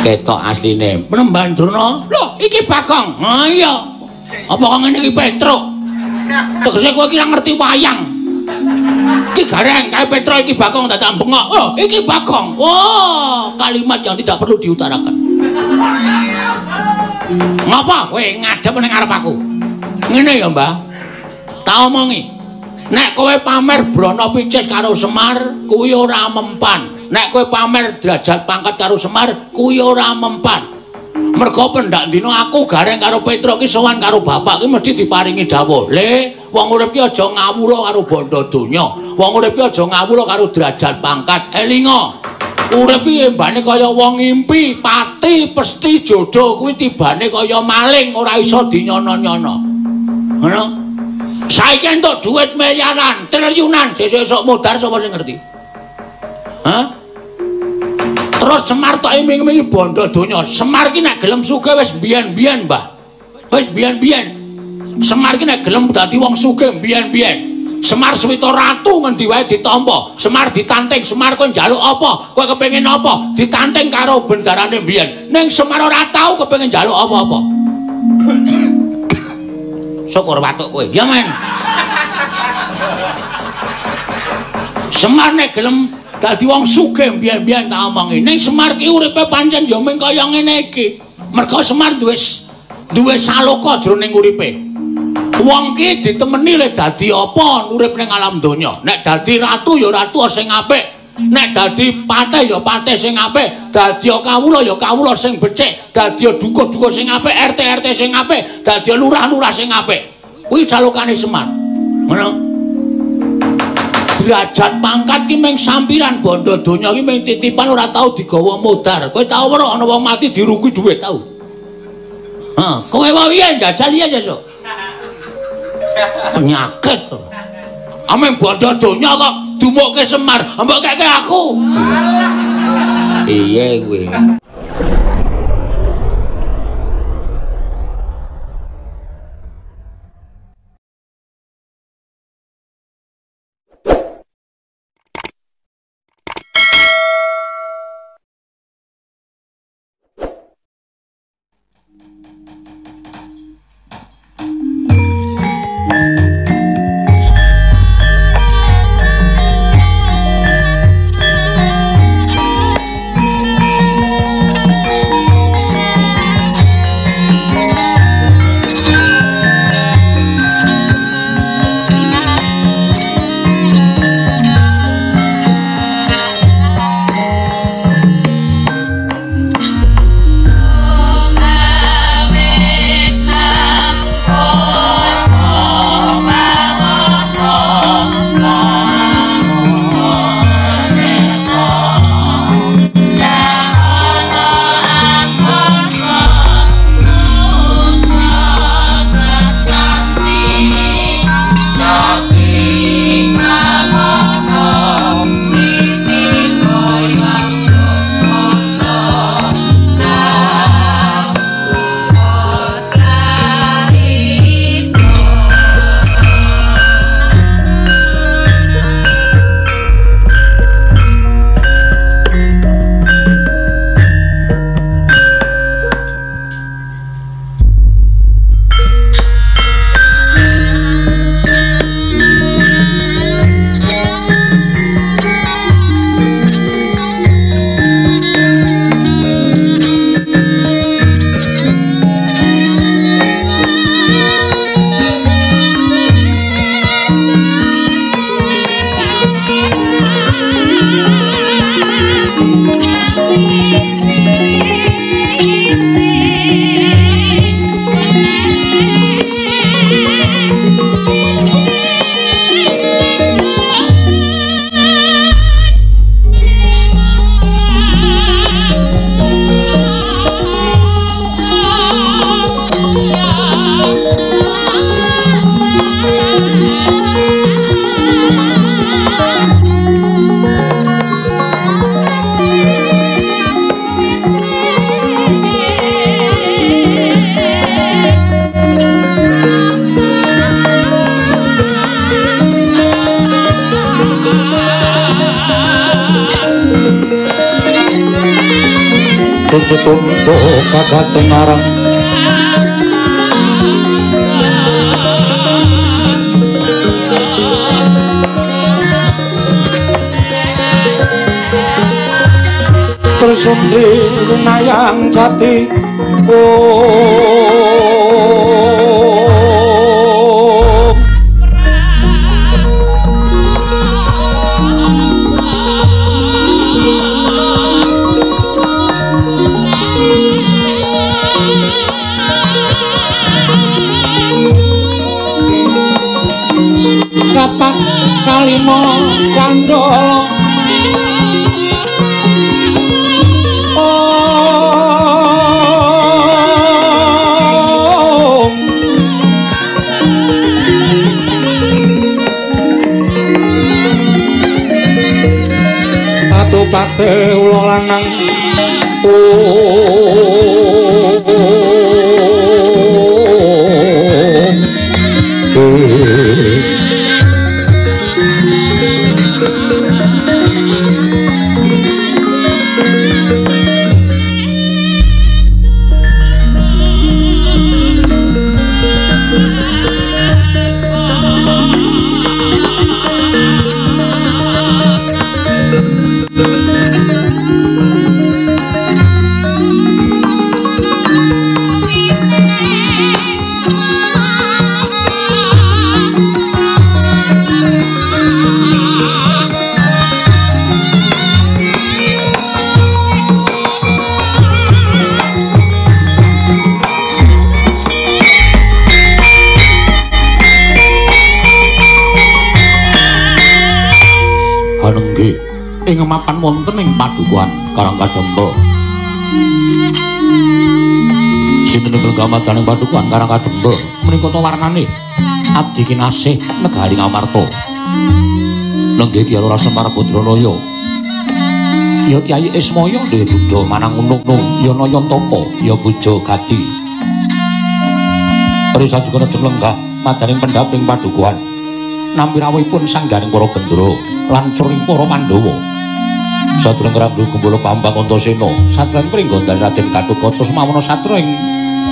ketok asline. Penemban Durna. Lho, iki Bagong. Ha iya. Apa kok ngene iki Petruk? Tegese kowe iki ora ngerti wayang. Iki gareng kae Petruk iki Bagong dadak bengok. Oh, iki Bagong. Oh, kalimat yang tidak perlu diutarakan. Ngapa kowe ngadep ning arep aku? Ngene ya, Mbah. Tak omongi. Nek kowe pamer brana picis karo Semar, kuwi ora mempan. Nek kowe pamer derajat pangkat karo Semar, kuwi ora mempan. Mergo pendak dina aku gareng karo Petruk ki sowan karo bapak ki mesti diparingi dawuh. Le, wong urip ki aja ngawula karo bondo donya. Wong urip ki aja ngawula karo derajat pangkat. Elinga. Urip ki embane kaya wong ngimpi, pati pesti jodoh kuwi tibane kaya maling ora iso dinyono-nyono. Ngono. Saiki entuk dhuwit miliaran, triliunan, sesuk modar sapa sing ngerti? Hah? Terus Semar tok iming-imingi bondo donya. Semar ki nek gelem sugih wis biyen-biyen, Mbah. Wis biyen-biyen. Semar ki nek gelem dadi wong sugih biyen-biyen. Semar Suwita Ratu ngendi wae ditampa. Semar ditanting, Semar kowe njaluk apa? Kowe kepengin apa? Ditanting karo bendarane biyen. Ning Semar ora tau kepengin njaluk apa-apa. Syukur watuk kowe. Ya men. Semar nek gelem dadi wong sugih biyen-biyen tak omongi. Ning Semar ki uripe pancen ya mung kaya ngene iki. Mergo Semar duwe saloka jroning uripe. Wong ki ditemeni lek dadi apa urip ning alam donya. Nek dadi ratu ya ratu sing apik. Nek dadi patih ya patih sing apik. Dadi kawula ya kawula sing becik. Dadi dukuh-dukuh sing apik, RT sing apik. Dadi lurah-lurah sing apik. Kuwi salokane Semar. Ngono. Derajat pangkat ki mung sampiran bondo donya ki mung titipan ora tau digawa modar. Kowe tau ora ana wong mati dirugi dhuwit tau? Ha, kowe wae njajal ya sesuk. Penyakit to. Ameng bondo donya kok dumukke Semar, mbok keke aku. Piye kowe? Citundo kagating arang Trisundri winayang jati Kapak kalimo candala Pate ula lanang ing mapan wonten ing padukuhan Karangkademba. Sinten gamadaning padukuhan Karangkademba menika ta warnane abdi kinasih Negari Ngamarta. Nenggih Ki Lurah Semar Badranaya. Ya Kyai Ismaya dhewe Duda Manangunukno, ya Nayantaka, ya Puja Gati. Risa juga rejeng lenggah madaning pendhaping padukuhan. Nampi rawuhipun sanggaring para bendara lan curing para Pandhawa. Satring Rangga Gumbala Bambang Antasena, satring Pringgondal Raden Gatotkaca semawana satring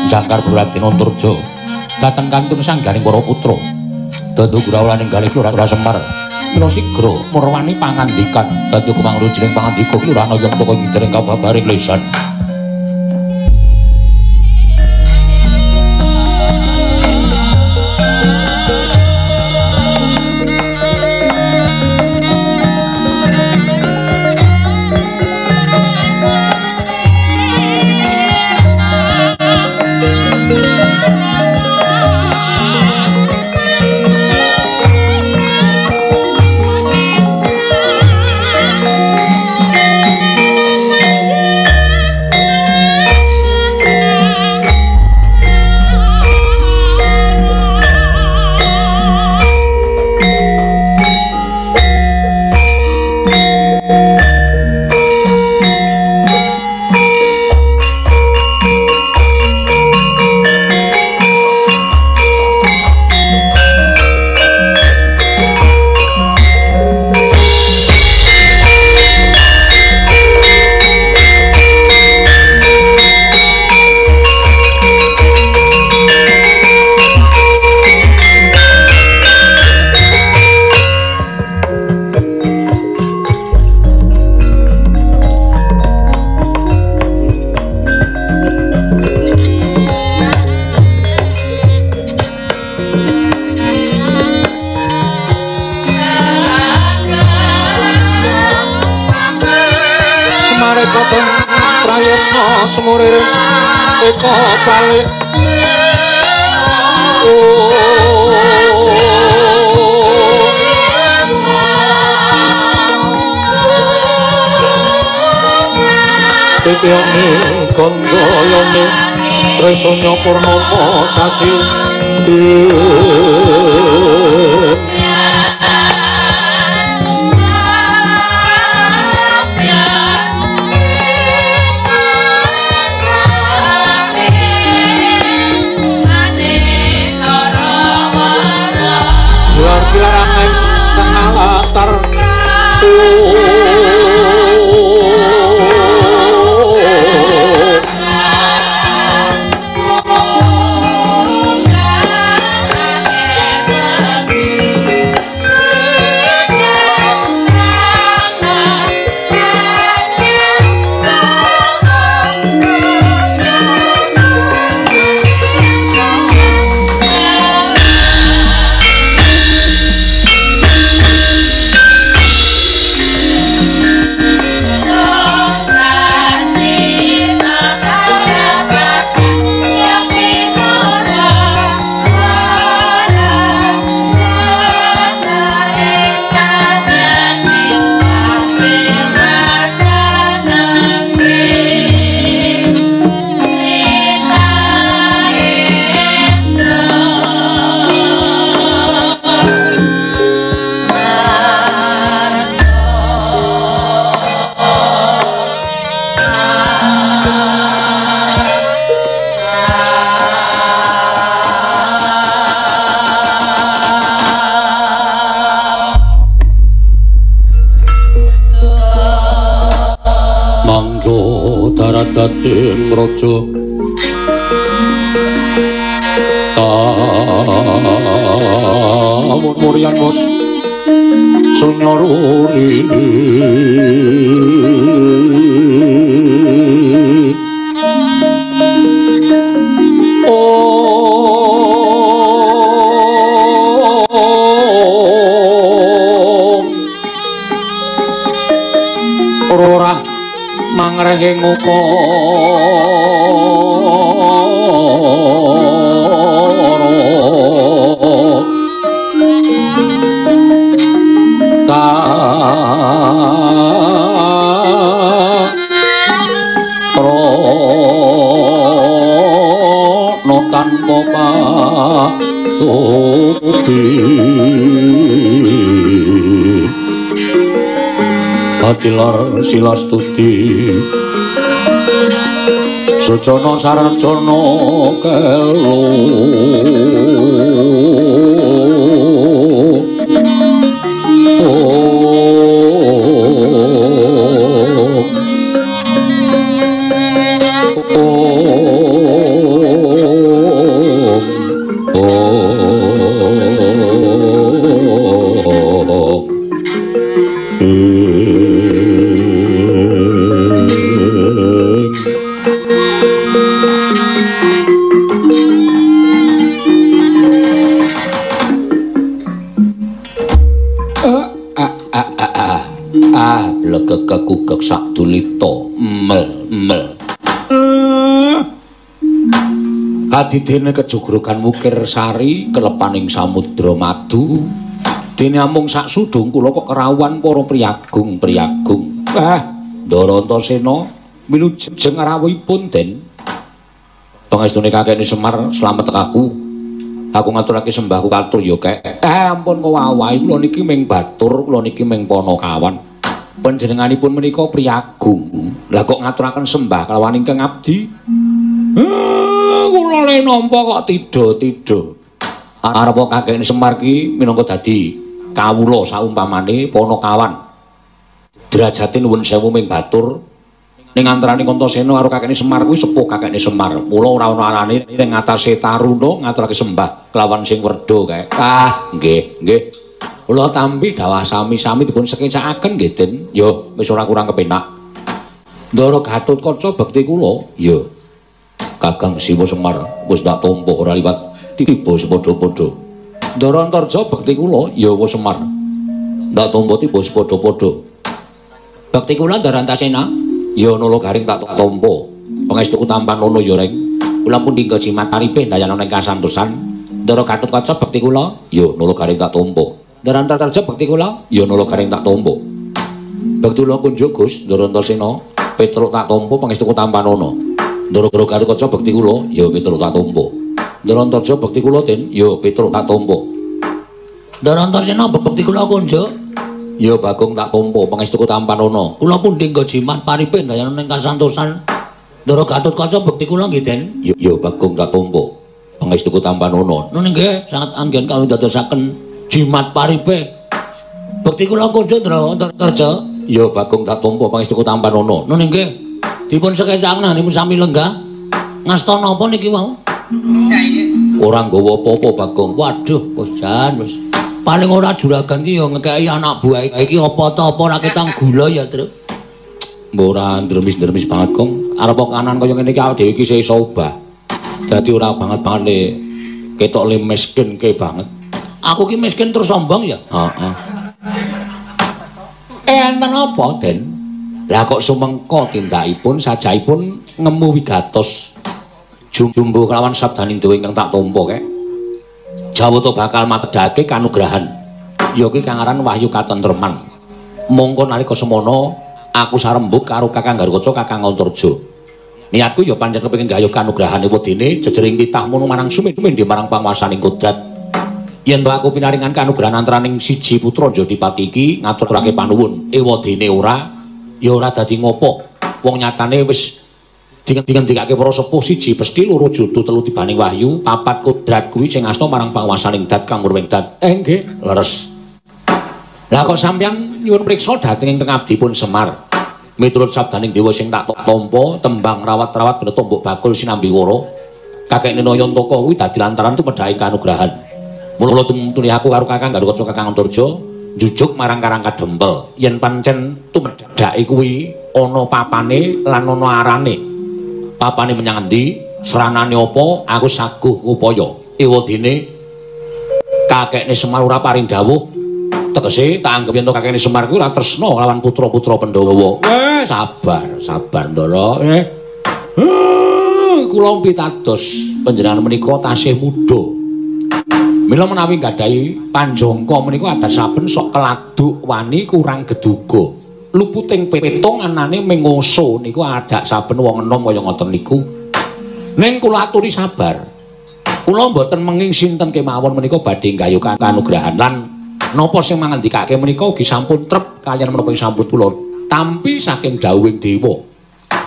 Jangkar Raden Antarja, dateng kantun sanggaring para putra. Dadu grawuhaning kalih Lurah Semar, mila sigra murwani pangandikan, dadu kumangrujining pangandika Lurah Nayantaka ngidering kababaring lesan. Semuriris eko balik Titiani Gondoyoni Tresanya Purnama Sasi Kilarangan tengah latar Dating raja tamun muryan mos sunaruri ora mangrehing no tanpa patuti hatilar silastuti Sucana sarjana kelo kekekugek sakdulita mel kadidene kejugrogan Wukir Sari kelepaning samudra madu dene amung sak sudung kula kok kerawuhan para priyagung Ndara Antasena wilujeng rawuhipun den pangestune kakene Semar slamet aku ngaturake sembahku katur ya kek ampun kawawahi kula niki ming batur kula niki ming Panakawan panjenenganipun menika priyagung lah kok ngaturaken sembah kelawan ingkang abdi kula le nampa kok tida-tida arep kakene Semar ki minangka dadi kawula saumpamane Panakawan derajate nuwun sewu ming batur ning antaraning Antasena karo kakene Semar kuwi sepuh kakene Semar mula ora ana alane ning ngatasé taruna ngaturake sembah kelawan sing werda kae nggih kula tampi dawah sami-sami dipun sekecakaken nggih Den ya wis ora kurang kepenak Ndara Gatotkaca bekti kula ya Kakang Siwa Semar wis ndak tampa ora liwat tiba sepadha-padha Ndara Antarja bekti kula ya wis Semar ndak tampa tiba sepadha-padha bekti kula Ndara Antasena ya nula garing tak tampa pangestuku tampan nono ya reng kula pun dinggo jimat paripe dayana ing kasantosan Ndara Gatotkaca bekti kula ya nula garing tak tampa Ndara Antarja bekti kula ya nula garing tak tampa bekti kula kunjuk Gus Ndara Antasena petruk tak tampa pangestuku tampan nono Ndara Gatotkaca bekti kula ya petruk tak tampa Ndara Antarja bekti kula Den ya petruk tak tampa Ndara Antasena bekti kula kunjuk ya Bagong tak tampa pangestuku tampan ana kula pun dinggo jimat paripe dayana ing kasantosan Ndara Gatotkaca bekti kula nggih Den ya Bagong tak tampa pangestuku tampan ana nggih sanget anggen kawula dadosaken jimat paripe bekti kula kunjuk Ndara Antarja ya Bagong tak tampa pangestuku tampan ana nggih dipun sekecakaken nipun sami lenggah ngasta napa niki wau ora nggawa apa-apa Bagong waduh bosan wis paling ora juragan ki ya ngekeki anak buah iki apa ta apa ora ketang gula ya Tru mbok ora ndremis-ndremis banget Kong arep kanan kaya ngene iki awake dhewe iki iso obah dadi ora banget le ketok le miskin ke banget aku ki miskin terus sombong ya heeh enten apa Den lah kok sumengka tindakipun sajaipun ngemu wigatos jumbo kelawan sabdaning dewa ingkang tak tampa kek Jawata bakal matedhake kanugrahan ya kuwi kang aran wahyu katentreman mongko nalika semana aku sarembug karo Kakang Garwaca Kakang Antarja niatku ya pancen kepengin gayuh kanugrahane wedine jejering titah mono marang sumin-sumin marang panguwasaning kodrat yen to aku pinaringan kanugrahan antaraning siji putra Jodipati iki ngaturake panuwun ewadene ora ya ora dadi ngopo wong nyatane wis Dingendikake para sepuh siji pesthi loro judu telu tibaning wahyu papat kodrat kuwi sing asta marang panguwasaning dat kang murwing dat nggih leres lah kok sampeyan nyuwun priksa dhateng ingkang abdipun Semar miturut sabdaning dewa sing tak tampa tembang rawat-rawat bener tombok bakul sinambi wara kakekne Nayantaka kuwi dadi lantaran tumedhaing kanugrahan mula tumutune aku karo Kakang Garukaca Kakang Anturja jujuk marang Karang Kadempel yen pancen tumedhake kuwi ana papane lan ana arane papane menyang endi seranane apa aku saguh upaya ewadene kakekne Semar ora paring dawuh tegese tak anggap yen to kakekne Semar kuwi ora tresna lawan putra-putra Pandhawa sabar Ndara kula pitados panjenengan menika tasih muda mila menawi gadahi panjangka menika adat saben sok keladuk wani kurang geduga luputing petong anane mengoso niku adak saben wong enom kaya ngoten niku ning kula aturi sabar kula mboten menging sinten kemawon menika badhe gayuh kanugrahan lan napa sing mangandikake menika ugi sampun trep kaliyan menapa sampun kula tampi saking dawuhing dewa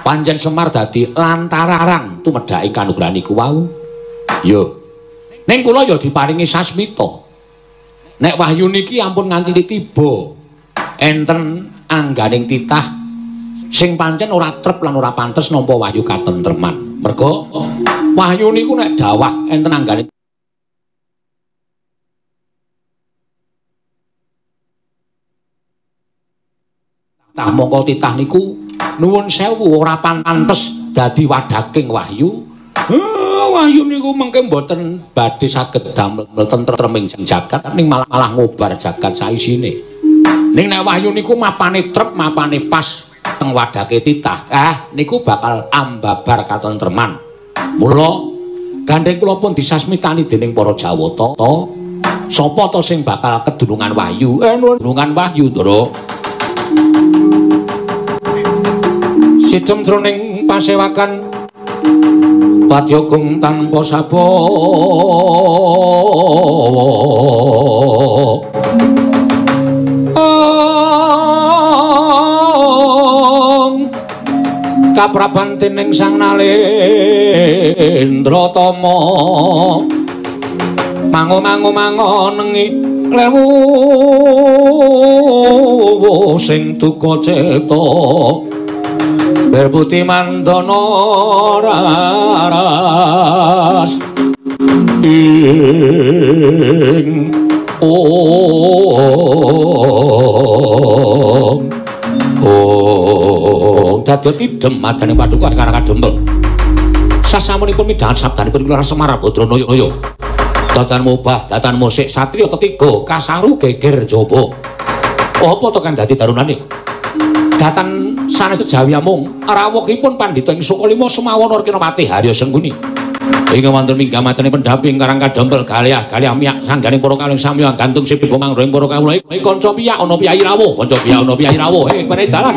panjen Semar dadi lantaran tumedhake kanugrahan niku wau yo ning kula ya diparingi sasmita nek wahyu niki ampun nganti tiba enten angganing titah sing pancen ora trep lan ora pantes nampa wahyu katentreman merga wahyu niku nek dawah enten angganing tah mongko titah niku nuwun sewu ora pantes dadi wadaking wahyu wahyu niku mengke mboten badhe saged damel tentreming jagat ning malah ngobar jagat saisine ning nek wahyu niku mapane trep mapane pas teng wadake titah niku bakal ambabar katentreman mula gandeng kula pun disasmitani dening para Jawata sapa to sing bakal kedunungan wahyu kedunungan wahyu Ndara sidhem jroning pasewakan Padyagung tanpa sabawa kapraban dening Sang Nalendra Tama mango-mango-mangonengi lewu sing duka cipta berbuti mandana raras ing dadya tidhem madane paduka Karang Kadempel sasamunipun midhangan sabdanipun kula Semar Badrana datan mubah datan musik satriya tetiga kasaru geger jaba apa to kang dadi darunane datan sanes kejawi amung rawuhipun pandhita ing Sukalima semawana Kinapati Harya Sengguni ingkang wonten minggamatene pendhamping Karang Kadempel galiah miyak sangganing para kalih samiya gantung sipit pamangring para kawula kanca piyak ana piyayi rawuh kanca piyak ana piyayi rawuh kene dalan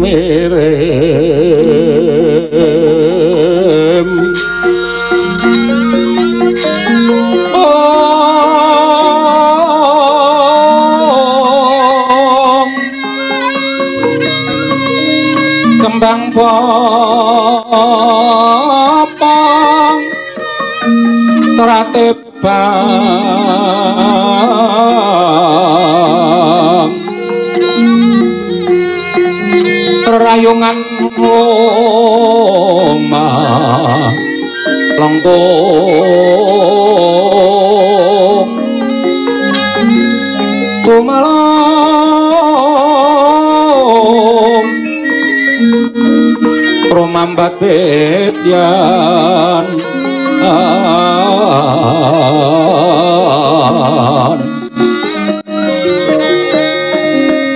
mirim kembang popong teratebang rayungan omah lengkung tumalong romambat bedyan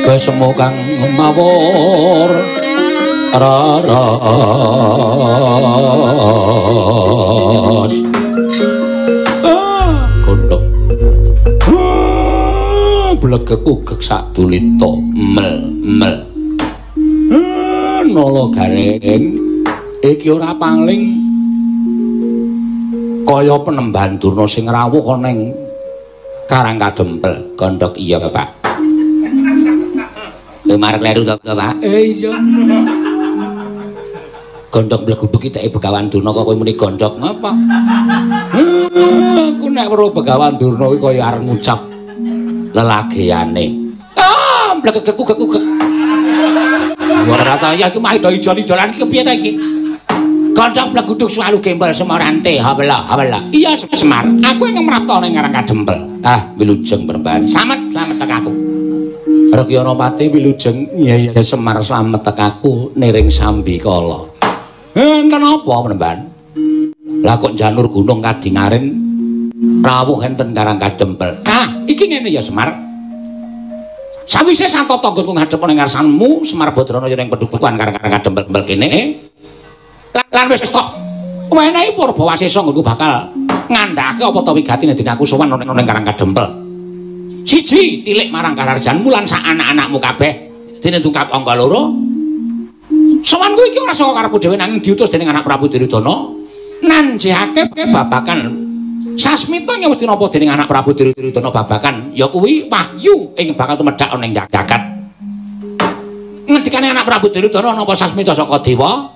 besemu kang mawur raras gondok blegeku gek sak dulita mel nolo gareng iki ora pangling kaya penemban Durna sing rawuh ana ning Karang Kadempel gondok iya Bapak marek kleru to Pak iya gondok bleguduk iki teke Begawan Durna kok kowe muni gondok ngapa aku nek weruh Begawan Durna kuwi kaya arep ngucap lelageane blegegku ora ta ya iki mah do ijol-ijolan iki kepiye ta iki gondok bleguduk selalu gembel semorante habala iya Semar aku yang merapta ning Karang Kadempel wilujeng perban slamet tek aku Rekyana-pati wilujeng iya Semar slamet tek aku niring Sambikala enten apa penemban lah kok janur gunung kadingaren rawuh enten Karang Kadempel iki ngene ya Semar sawise satata nggonku ngadhep ning ngarsanmu Semar Badrana ing pedukuhan Karang Kadempel kene lan wis kok wenehi Purbawasesa nggonku bakal ngandhake apa ta wigatine dene aku sowan ning Karang Kadempel siji tilik marang Kararjanmu lan sak anak-anakmu kabeh dene tungkap angka 2 sowanku iki ora saka karepku dhewe nanging diutus dening anak Prabu Duryudana nanjihake babagan sasmita yang mesti nampa dening anak Prabu Duryudana babagan ya kuwi wahyu ing bakal tumedhak ana ing jagat ngendikane anak Prabu Duryudana napa sasmita saka dewa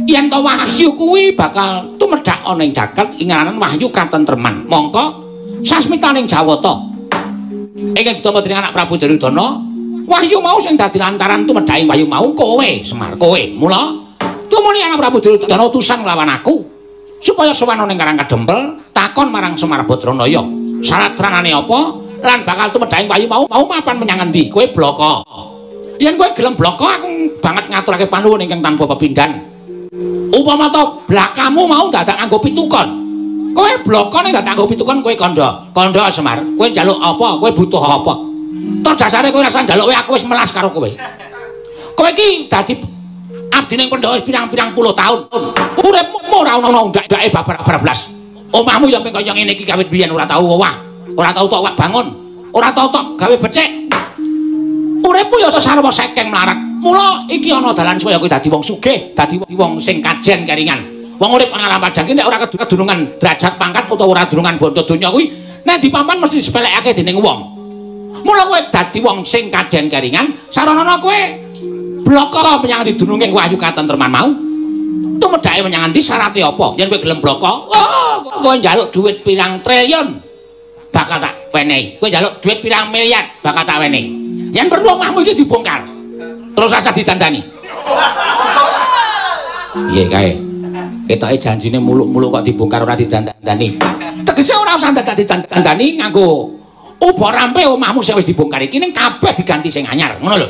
yen to wahyu kuwi bakal tumedhak ana ing jagat ingaranan wahyu katentreman mongko sasmitaning Jawata ingkang ditampa dening anak Prabu Duryudana wahyu mau sing dadi lantaran tumedhaking wahyu mau kowe Semar kowe mula tumuli anak Prabu Duryudana utusan nglawan aku supaya sowan ning Karang Kadempel takon marang Semar Badranaya syarat-syaratane apa lan bakal tumedhaking wahyu mau mapan menyang endi kowe bloko yen kowe gelem bloko aku banget ngaturake panuwun ingkang tanpa pepindhan upama to blakamu mau dadak nganggo pitukon kowe bloko ning dadak nganggo pitukon kowe kandha Semar kowe njaluk apa kowe butuh apa to dasare kowe rasa njaluk kowe aku wis melas karo kowe iki dadi abdi ning Pandhawa wis pirang-pirang puluh taun uripmu ora ono ndak-ndake babar blas omahmu ya ping kaya ngene iki kawit biyen ora tau owah ora tau tok bangun ora tau tok gawe becik uripmu ya sarwa sekeng mlarat mula iki ana dalan supaya kowe dadi wong sugih dadi wong sing kajen keringan wong urip ana alam padang iki nek ora kedunungan derajat pangkat utawa ora dunungan bondo donya kuwi nek dipapan mesti disepelekake dening wong mula kowe dadi wong sing kajen keringan saranana kowe bloko menyang didununge wahyu katentreman mau tumedhake menyang endi syarate apa yen kowe gelem bloko kowe njaluk dhuwit pirang triliun bakal tak wenehi kowe njaluk dhuwit pirang miliar bakal tak wenehi yen perlu omahmu iki dibongkar terus rasa ditandani piye kae ketoke janjine muluk-muluk kok dibongkar ora ditandani tegese ora usah dadak ditandani nganggo uba rampe omahmu sing wis dibongkar iki ning kabeh diganti sing anyar ngono lho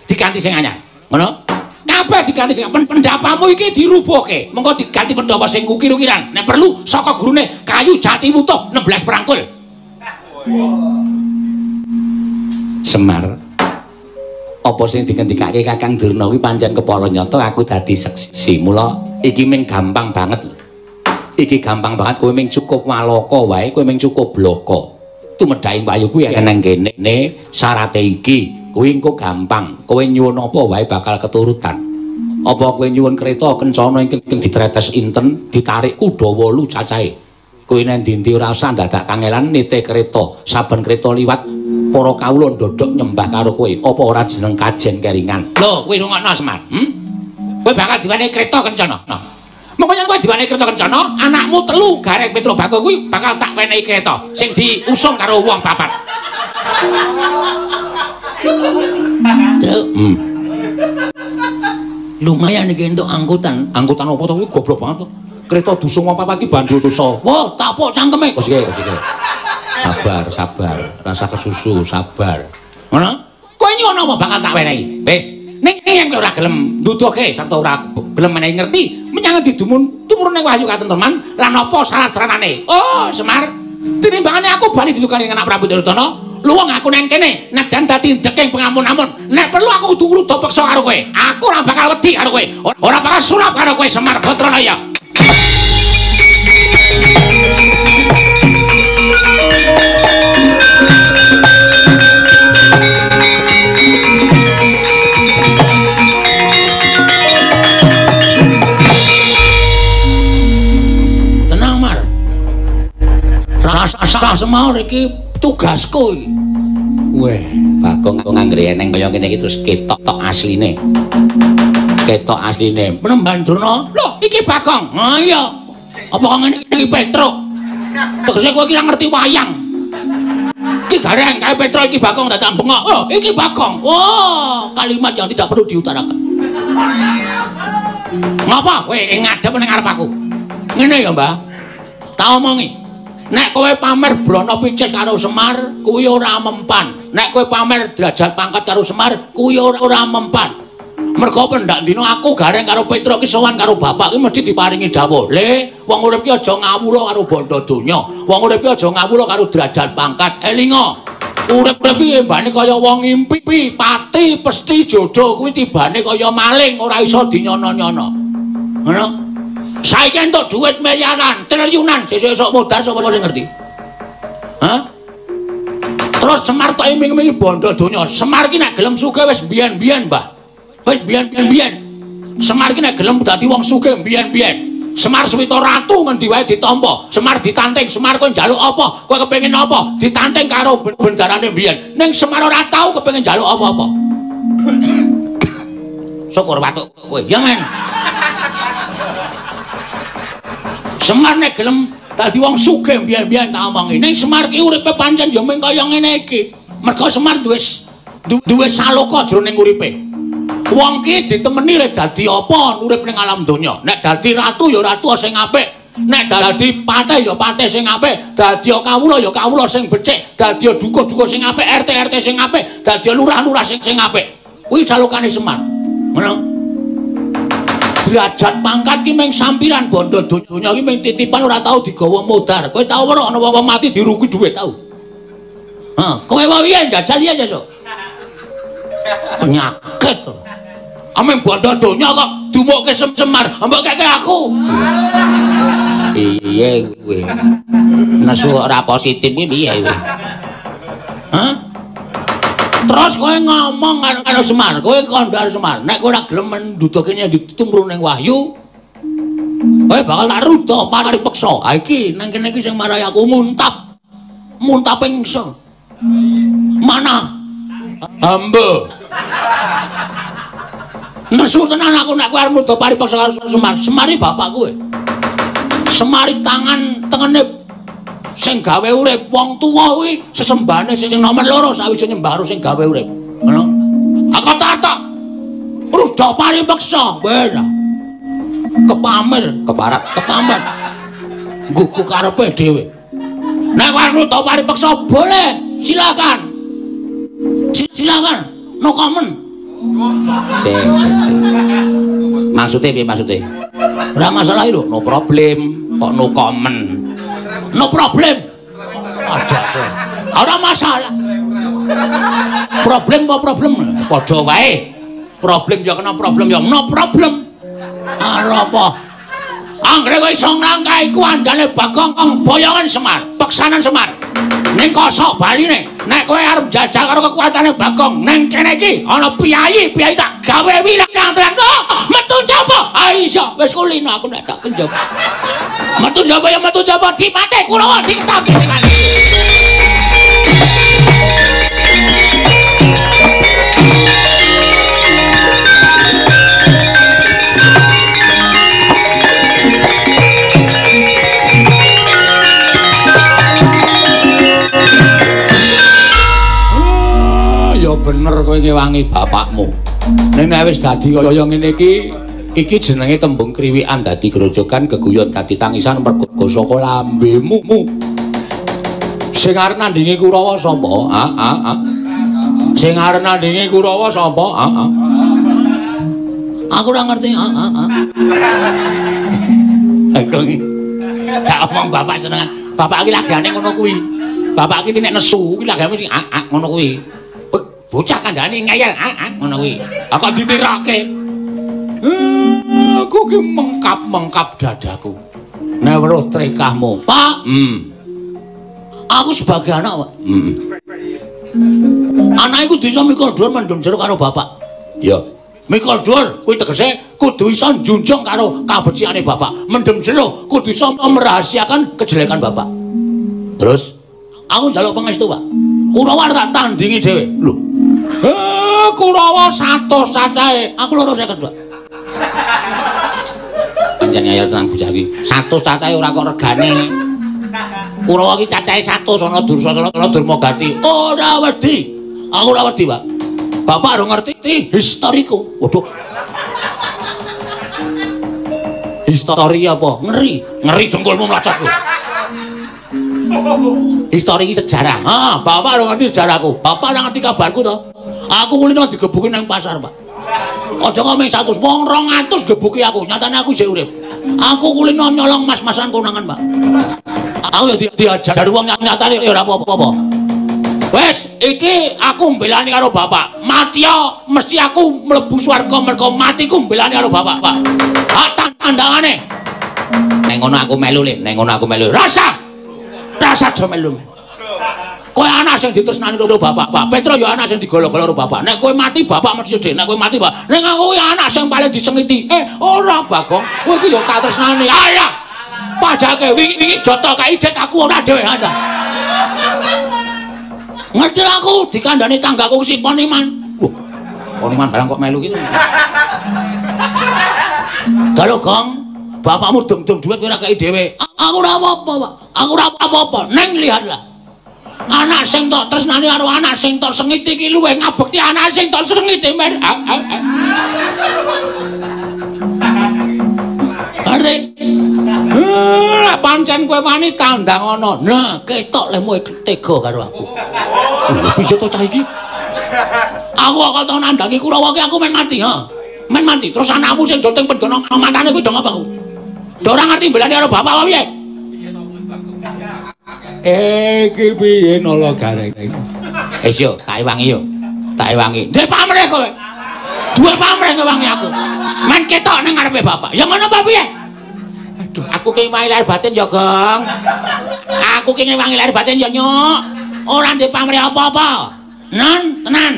diganti sing anyar ngono kabeh diganti sing pendapamu iki dirubuhke mengko diganti pendapa sing ukir-ukiran nek perlu saka gurune kayu jati wutuh 16 perangkul Semar apa sing dikendikake Kakang Durna kuwi pancen kepara nyata aku dadi seksi mula iki ming gampang banget iki gampang banget kowe ming cukup walaka wae kowe ming cukup bloko tumedhaing wayu kuwi ana nang kene syarate iki kuwi engko gampang. Kowe nyuwun apa wae bakal keturutan. Apa kowe nyuwun kereta kencana ingkang ditretes inten, ditarik kuda 8 cacahe. Kowe nek ndi-ndi ora usah dadak kangelan nite kereta. Saben kereta liwat para kawula ndodhok nyembah karo kowe. Apa ora jeneng kajen keringan? Lho, kowe rungokno Semar. Kowe bakal diwenehi kereta kencana. Nah. Mengko kowe diwenehi kereta kencana, anakmu 3 Gareng Petro Bagong kuwi bakal tak wenehi kereta sing diusung karo wong 4. Lumayan iki entuk angkutan. Angkutan apa to kuwi goblok banget to. Kereta dusung wong 4 iki bandul dosa. Wah, tapuk cangkeme. Kosike. Sabar. Rasa kesusu, sabar. Ngono? Kowe nyuwun apa bakal tak wenehi. Wis. Ning yen kowe ora gelem nduduhke sarta ora gelem menehi ngerti, menyang didumun tumurune wahyu katenteman lan apa syarat-syaratane. Oh, Semar. Tinimbangane aku bali didukani anak Prabu Duryudana, luwung aku nang kene, najan dadi jeking pengamun-amun. Nek perlu aku kudu ngrudo peksa karo kowe. Aku ora bakal wedi karo kowe. Ora bakal sulap karo kowe Semar Batranaya. Rasa semar iki tugasku iki. Weh, Bagong kok nganggere eneng kaya ngene iki terus ketok asline. Ketok asline. Penemban Durna. Lho, iki Bagong. Ha iya. Apa kok ngene iki Petruk? Tegese kowe iki ora ngerti wayang. Iki Gareng kae Petruk iki Bagong dadak bengok. Oh, iki Bagong. Oh, kalimat yang tidak perlu diutarakan. Ngapa kowe ngadep ning arep aku? Ngene ya, Mbah. Tak omongi. Nek kowe pamer brana picis karo Semar, kuwi ora mempan. Nek kowe pamer derajat pangkat karo Semar, kuwi ora mempan. Mergo pendak dina aku Gareng karo Petruk ki sowan karo bapak ki mesti diparingi dawuh. Le, wong urip ki aja ngawula karo bondo donya. Wong urip ki aja ngawula karo derajat pangkat. Elinga. Urip-urip ki mbane kaya wong ngimpi, pati, pesti jodoh kuwi tibane kaya maling ora iso dinyono-nyono. Ngono? Saiki entuk dhuwit miliaran, triliunan, sesuk modal sapa sing ngerti? Hah? Terus Semar tok iming-imingi bondo donya. Semar ki nek gelem sugih wis biyen-biyen, Mbah. Wis biyen-biyen. Semar ki nek gelem dadi wong sugih biyen-biyen. Semar Suwita Ratu ngendi wae ditampa. Semar ditanting, Semar kowe njaluk apa? Kowe kepengin apa? Ditanting karo bendarane biyen. Ning Semar ora tau kepengin njaluk apa-apa. Syukur watuk kowe. Ya men. Semar nek gelem dadi wong sugih biyen-biyen tak omongi. Ning Semar ki uripe pancen ya mung kaya ngene iki. Mergo Semar duwe saloka jroning uripe. Wong ki ditemeni lek dadi apa urip ning alam donya. Nek dadi ratu ya ratu sing apik. Nek dadi patih ya patih sing apik. Dadi kawula ya kawula sing becik. Dadi dukuh-dukuh sing apik, RT sing apik. Dadi lurah-lurah sing apik. Kuwi salokane Semar. Ngono. Derajat pangkat ki mung sampiran bondo donya ki mung titipan ora tau digawa modar. Kowe tau ora ana wong mati dirugi dhuwit tau? Hah, kowe wae jajal ya sesuk. Penyakit to. Ameng bondo donya kok dumukke Semar, mbok keke aku. Piye kowe? Nesu ora positif ki piye kowe? Hah? Terus kowe ngomong karo Semar, kowe kandhar Semar. Nek kowe ora gelem nduduhke ditumru ning wahyu, kowe bakal tak rudo pari peksa. Ha iki nang kene iki sing marai aku muntap. Muntaping ingsun. Mana? Hamba. Nesu tenan aku nek kowe arep rudo pari peksa karo Semar. Semari bapak kowe. Semari tangan tengene sing gawe urip wong tuwa kuwi sesembahane sing nomor 2 sawise nyembah sing gawe urip. Ngono. Aku tak ruda paripeksa ben. Kepamer, keparat, kepamer. Gugu karepe dhewe. Nek ruda paripeksa boleh, silakan. Silakan. No comment. Sing. Maksude piye maksude? Ora masalah lho, no problem. Kok no comment? No problem. Ada. Ora masalah. Problem apa problem? Padha wae. Problem ya kena problem ya no problem. Ora apa. Anggere kowe iso nglangkai ku andane Bagong boyongan Semar. peksanan Semar. Ning kosok baline, nek kowe arep jajal karo kekuatane Bagong, ning kene iki ana piyayi tak gawe wirang tenan. Metu njaba. Ah iya, wis kulino aku nek tak kenjaba. Metu njaba ya metu njaba dipate Kurawa ditapi. Ya bener kowe ngewangi bapakmu. Ning nek wis dadi kaya ngene iki jenenge tembung kriwikan dadi grojogan geguyon dadi tangisan mergo saka lambemu. Sing arep nandingi Kurawa sapa? Sing arep nandingi Kurawa sapa? Aku ora ngerti. Aku iki gak omong bapak senengan. Bapak iki lagane ngono kuwi. Bapak iki nek nesu iki lagane ngono kuwi. Bocah kandhane ngeyel, ngono kuwi. Kok ditirake. Aku ki mengkap-mengkap dadaku. Nek weruh trekahmu, Pak. Aku sebagai anak, Pak. Anak iku bisa mikul dhuwur mendem jero karo bapak. Ya. Mikul dhuwur kuwi tegese kudu iso njunjung karo kabecikane bapak. Mendem jero kudu iso merahasiakan kejelekan bapak. Terus aku njaluk pangestu, Pak. Kurawa tak tandingi dhewe. Lho. Kurawa 100 cacahe. Aku 250, Pak. Pancen ngayal tenan bocah iki. 100 cacahe ora kok regane. Kurawa iki cacahe 100 ana Dursasana ana Durmagati. Ora wedi. Aku ora wedi, Pak. Bapak ora ngerti historiku. Waduh. Histori apa? Ngeri dengkulmu mlacatku. Histori iki sejarah. Bapak ora ngerti sejarahku. Bapak ora ngerti kabarku to. Aku kulino digebuki nang pasar, Pak. Aja kok mung 100, wong 200 gebuki aku. Nyatane aku isih urip. Aku kulino nyolong mas-masan konangan, Pak. Aku ya diajar wong nyatane ora apa-apa. Wes, iki aku mbelani karo bapak. Mati ya mesti aku mlebu swarga mergo matiku mbelani karo bapak, Pak. Tandangane. Nek ngono aku melu, Le. Nek ngono aku melu. Rasa aja melu. Kowe anak sing ditresnani karo bapak, Pak. Petro ya anak sing digolo-golo karo bapak. Nek kowe mati bapak mesti sedih. Nek kowe mati, Pak. Nek aku ya anak sing paling disengiti. Ora, Bagong. Kowe iki ya tak tresnani. Alah. Pajake wingi joto kae idet aku ora dhewe aja. Ngerti aku dikandani tanggaku si Poniman. Wah, Poniman barang kok melu gitu. Kalau Gong, bapakmu dong-dong duit kowe ora kei dhewe. Aku ora apa-apa, Pak. Aku ora apa-apa. Neng lihatlah. Anak sing tok tresnani karo anak sing tok sengiti iki luwih ngabekti anak sing tok sengiti, Mer. Ngerti? Pancen kowe wani tandang ana. Nah, ketok lemu tega karo aku. Bisa to cah iki? Aku kok tau nandangi Kurawa ki aku men mati, Men mati. Terus anakmu sing do teng pendono matane kuwi do ngapa ku? Do ora ngerti mbelani karo bapak apa piye? Iki piye nala gareng. Wis yo, tak ewangi yo. Tak ewangi. Ndek pamrih kowe. Duwe pamrih ngewangi aku. Men ketok ning ngarepe bapak. Ya ngono apa piye? Aduh, aku ki ngewangi lahir batin ya, Gong. Aku ki ngewangi lahir batin ya, Nyuk. Ora ndek pamrih apa-apa. Nan, tenan.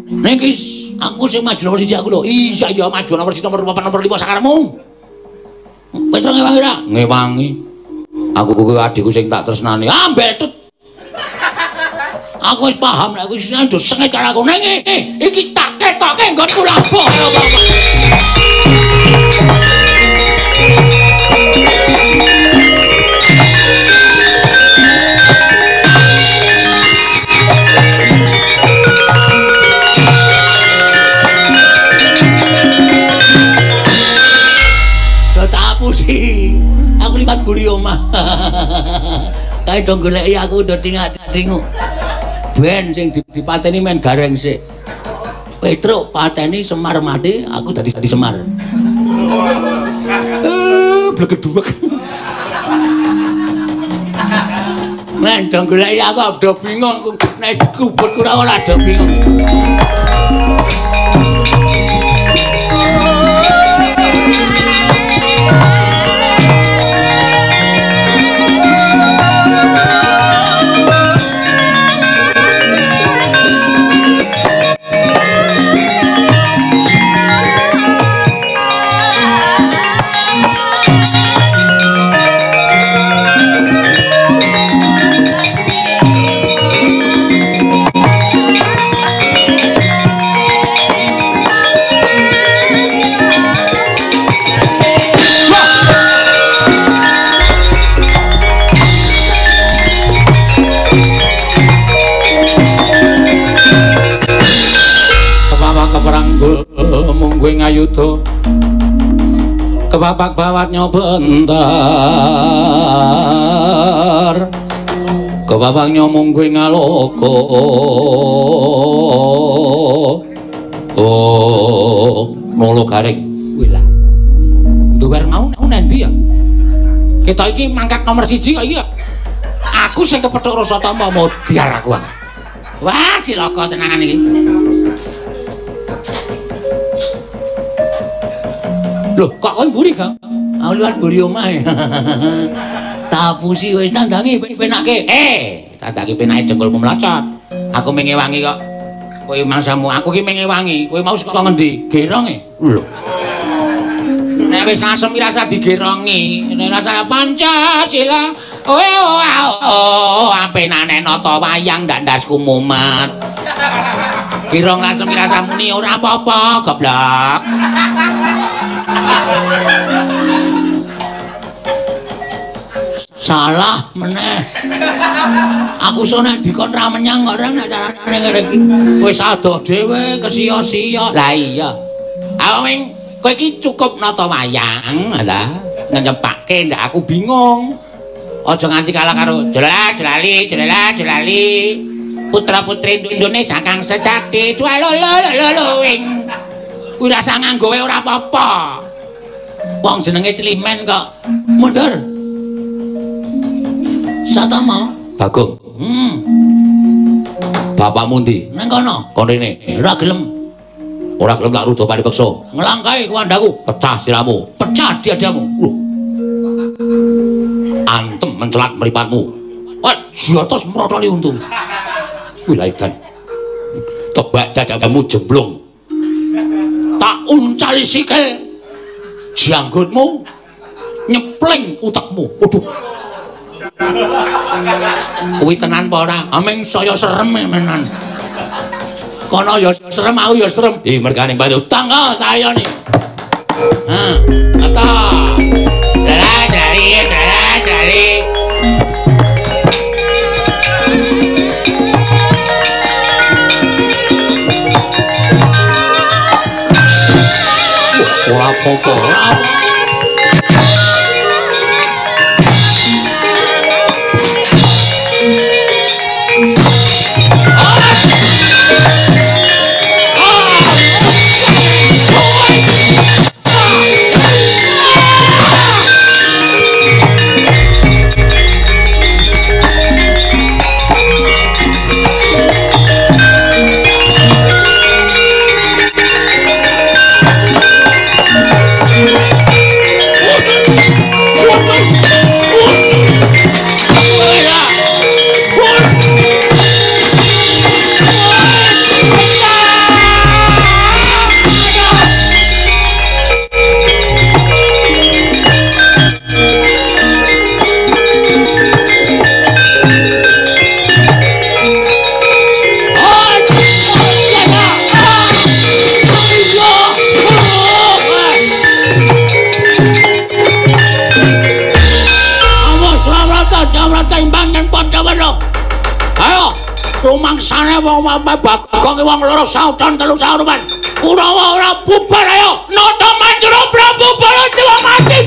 Niki aku sing maju nomor 1 aku lho. Iya, maju nomor 1 nomor 4 nomor 5 sakarepmu. Petro ngewangi ra? Ngewangi. Aku kuwi adikku sing tak tresnani. Betut. Aku wis paham nek wis ndus sengit karo aku. Ning iki tak ketoke nggonku labuh karo bapak. Aku liwat buri omah. Kae dong goleki aku do tingak-tinguk. Ben sing dipateni men gareng sik. Petruk pateni Semar mati, aku dadi Semar. Blegedhuwek. Men dong goleki aku do bingung nek dikubur Kurawa ora do bingung. gue ngayudo kebapak bawatnya bentar kebapak nyomong gue ngaloko oh nolo garing wila duwer mau nanti ya kita ini mangkat nomor 1 kok iya aku sing kepethuk rasa tama modiar aku wah cilaka tenangan iki lho kok kowe mburi Kang aku liwat mburi omahe tapusi wis tandangi penake tandangi penake jengkolmu mlacot aku mengewangi kok kowe mangsamu aku ki mengewangi kowe mau saka ngendi geronge lho nek wis asem rasa digerongi rasa Pancasila apenane nata wayang ndak ndasku mumet kirong asem rasa muni ora apa-apa goblok salah meneh aku sonek dikon ra menyang kok ora carane ngene iki wis ado dhewe kesia-sia lah iya awing kowe iki cukup nata wayang ta ngenyepake ndak aku bingung aja nganti kalah karo jelali putra-putri Indonesia kang sejati wing kuwi rasa nganggo ora apa-apa wong jenenge Climen kok mundur Satama Bagong bapakmu ndi nang kono rene ora gelem tak rudo paripeksa nglangkai kuwandaku pecah siramu pecah diadamu antem mencelat mripatmu jotos mrotoli untu wilaidan tebak dadamu jemblung tak uncali sikil janggutmu nyepling utekmu waduh kuwi tenan apa ora ameng saya serem menan kono ya serem aku ya serem mergane bantu tangga tayane kata jari ora apa-apa rumangsane wong Bagong wong loro saudan telu sauruman Kurawa ora bubar ayo nata manjura Prabu Baladewa mati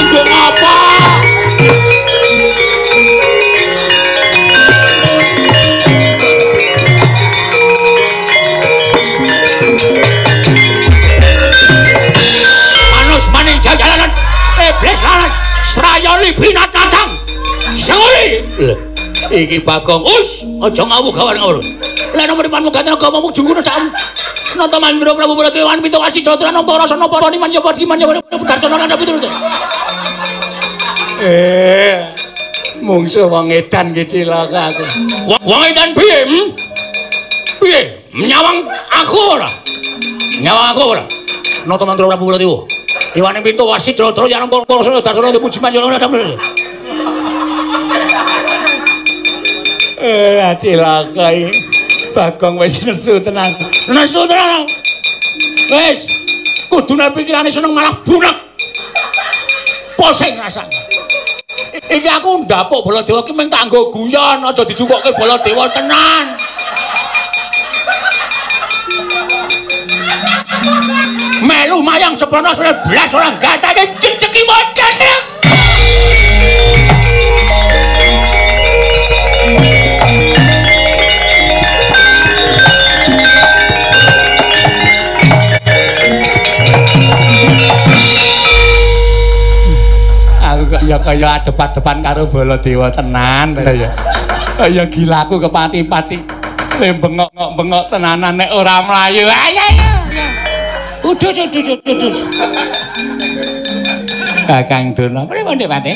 Tunggu apa jalanan iblis lalat Sraya Libina datang senguli iki Bagong aja ngawuh gawar-ngawur lha nomor depanmu gatena gomomu jungkuna sak nata mandra Prabu Baladewa pitu wasi jatra nampa rasa napa rani manjapa darjana nanda piturut mungsu wong edan ki cilaka aku wong edan piye piye nyawang aku ora nata mandra Prabu Baladewa Iwane pintu wasit jatra yang nampa rasa darjana dipuji manjana nanda cilaka iki Bagong wis nesu tenan wis kudune pikirane seneng malah bunek Pusing rasane. Iki aku ndapuk Baladewa ki mung tak nggo guyon, aja dijupukke Baladewa tenan. Melu mayang seprono blas ora gatake jejeki modane. Aku kok ya kaya adep-adepan karo Baladewa tenan ya. Kaya gilaku kepati-pati. Le bengok-bengok tenanan nek ora mlayu. Ayo. Udus. Kakang Durna, pripun Dik Pati?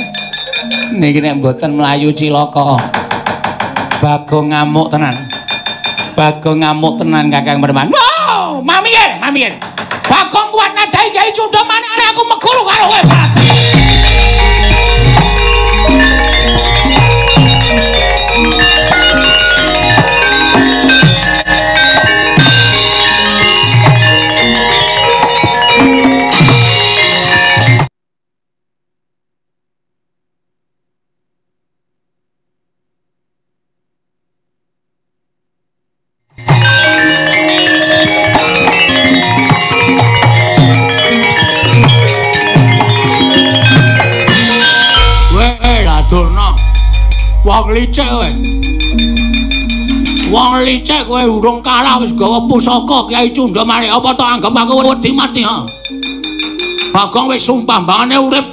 Niki nek mboten mlayu cilaka. Bagong ngamuk tenan. Bagong ngamuk tenan Kakang Perman. Wow, mamien. Bagong kuat nadai Kyai Cundha manane aku meguru karo kowe. Wong licik kowe urung kalah wis gawa pusaka Kyai Cundha Manik apa to anggap aku wedi mati ha. Bagong wis sumpah mbangane urip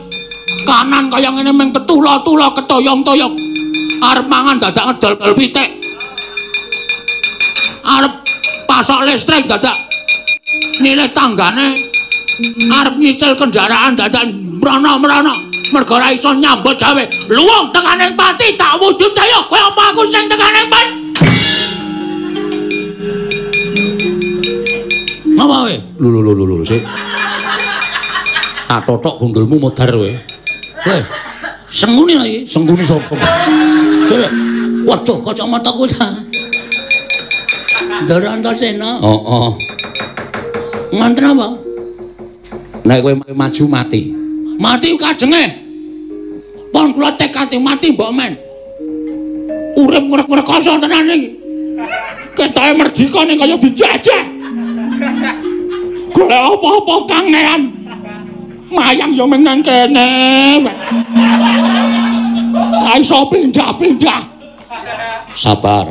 kanan kaya ngene mung ketula-tula ketoyong-toyong. Arep mangan dadak ngedol pitik. Arep pasok listrik dadak nilai tanggane. Arep nyicil kendaraan dadak mrana-mrana. Mergo ora iso nyambut gawe. Luwung tekaning pati tak wujud ayo kowe apa aku sing tekaning pati. Ngapa kowe? Lho sik. Tak totok gundulmu modar kowe. Kowe sengune iki, sengune sapa? Sik. Waduh, kacamataku ta. Darantasena. Heeh. Nganten apa? Nek kowe maju mati. Mati kajenge. Pon kula tekati mati mbok men. Urip ngrekoso tenan iki. Ketoke merdikane kaya dijajah. Golek apa-apa kangelan. Mayang yo menang kene. Iso pindah-pindah. Sabar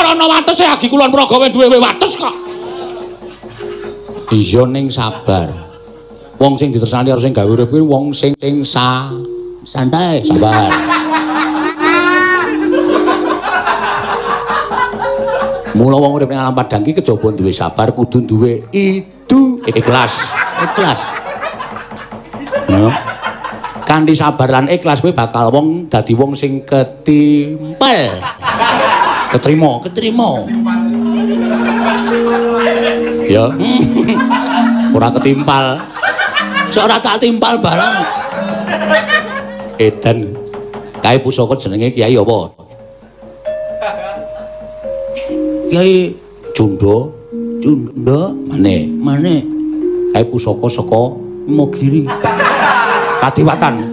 ana watese agi kulon Praga duwe wates kok. Iya ning sabar. Wong sing ditersani karo sing gawe urip kuwi wong sing santai, sabar. Mula wong urip ning alam padang iki kejaba duwe sabar, kudu duwe ikhlas. Kanthi sabar lan ikhlas kowe bakal dadi wong sing ketimpel. Ketrima. Ya. Ora ketimpal. Sok ora tak timpal barang. Edan. Kae pusaka jenenge Kyai apa? Kyai Cundha Manik. Kae pusaka saka Mogiri. Kadiwatan.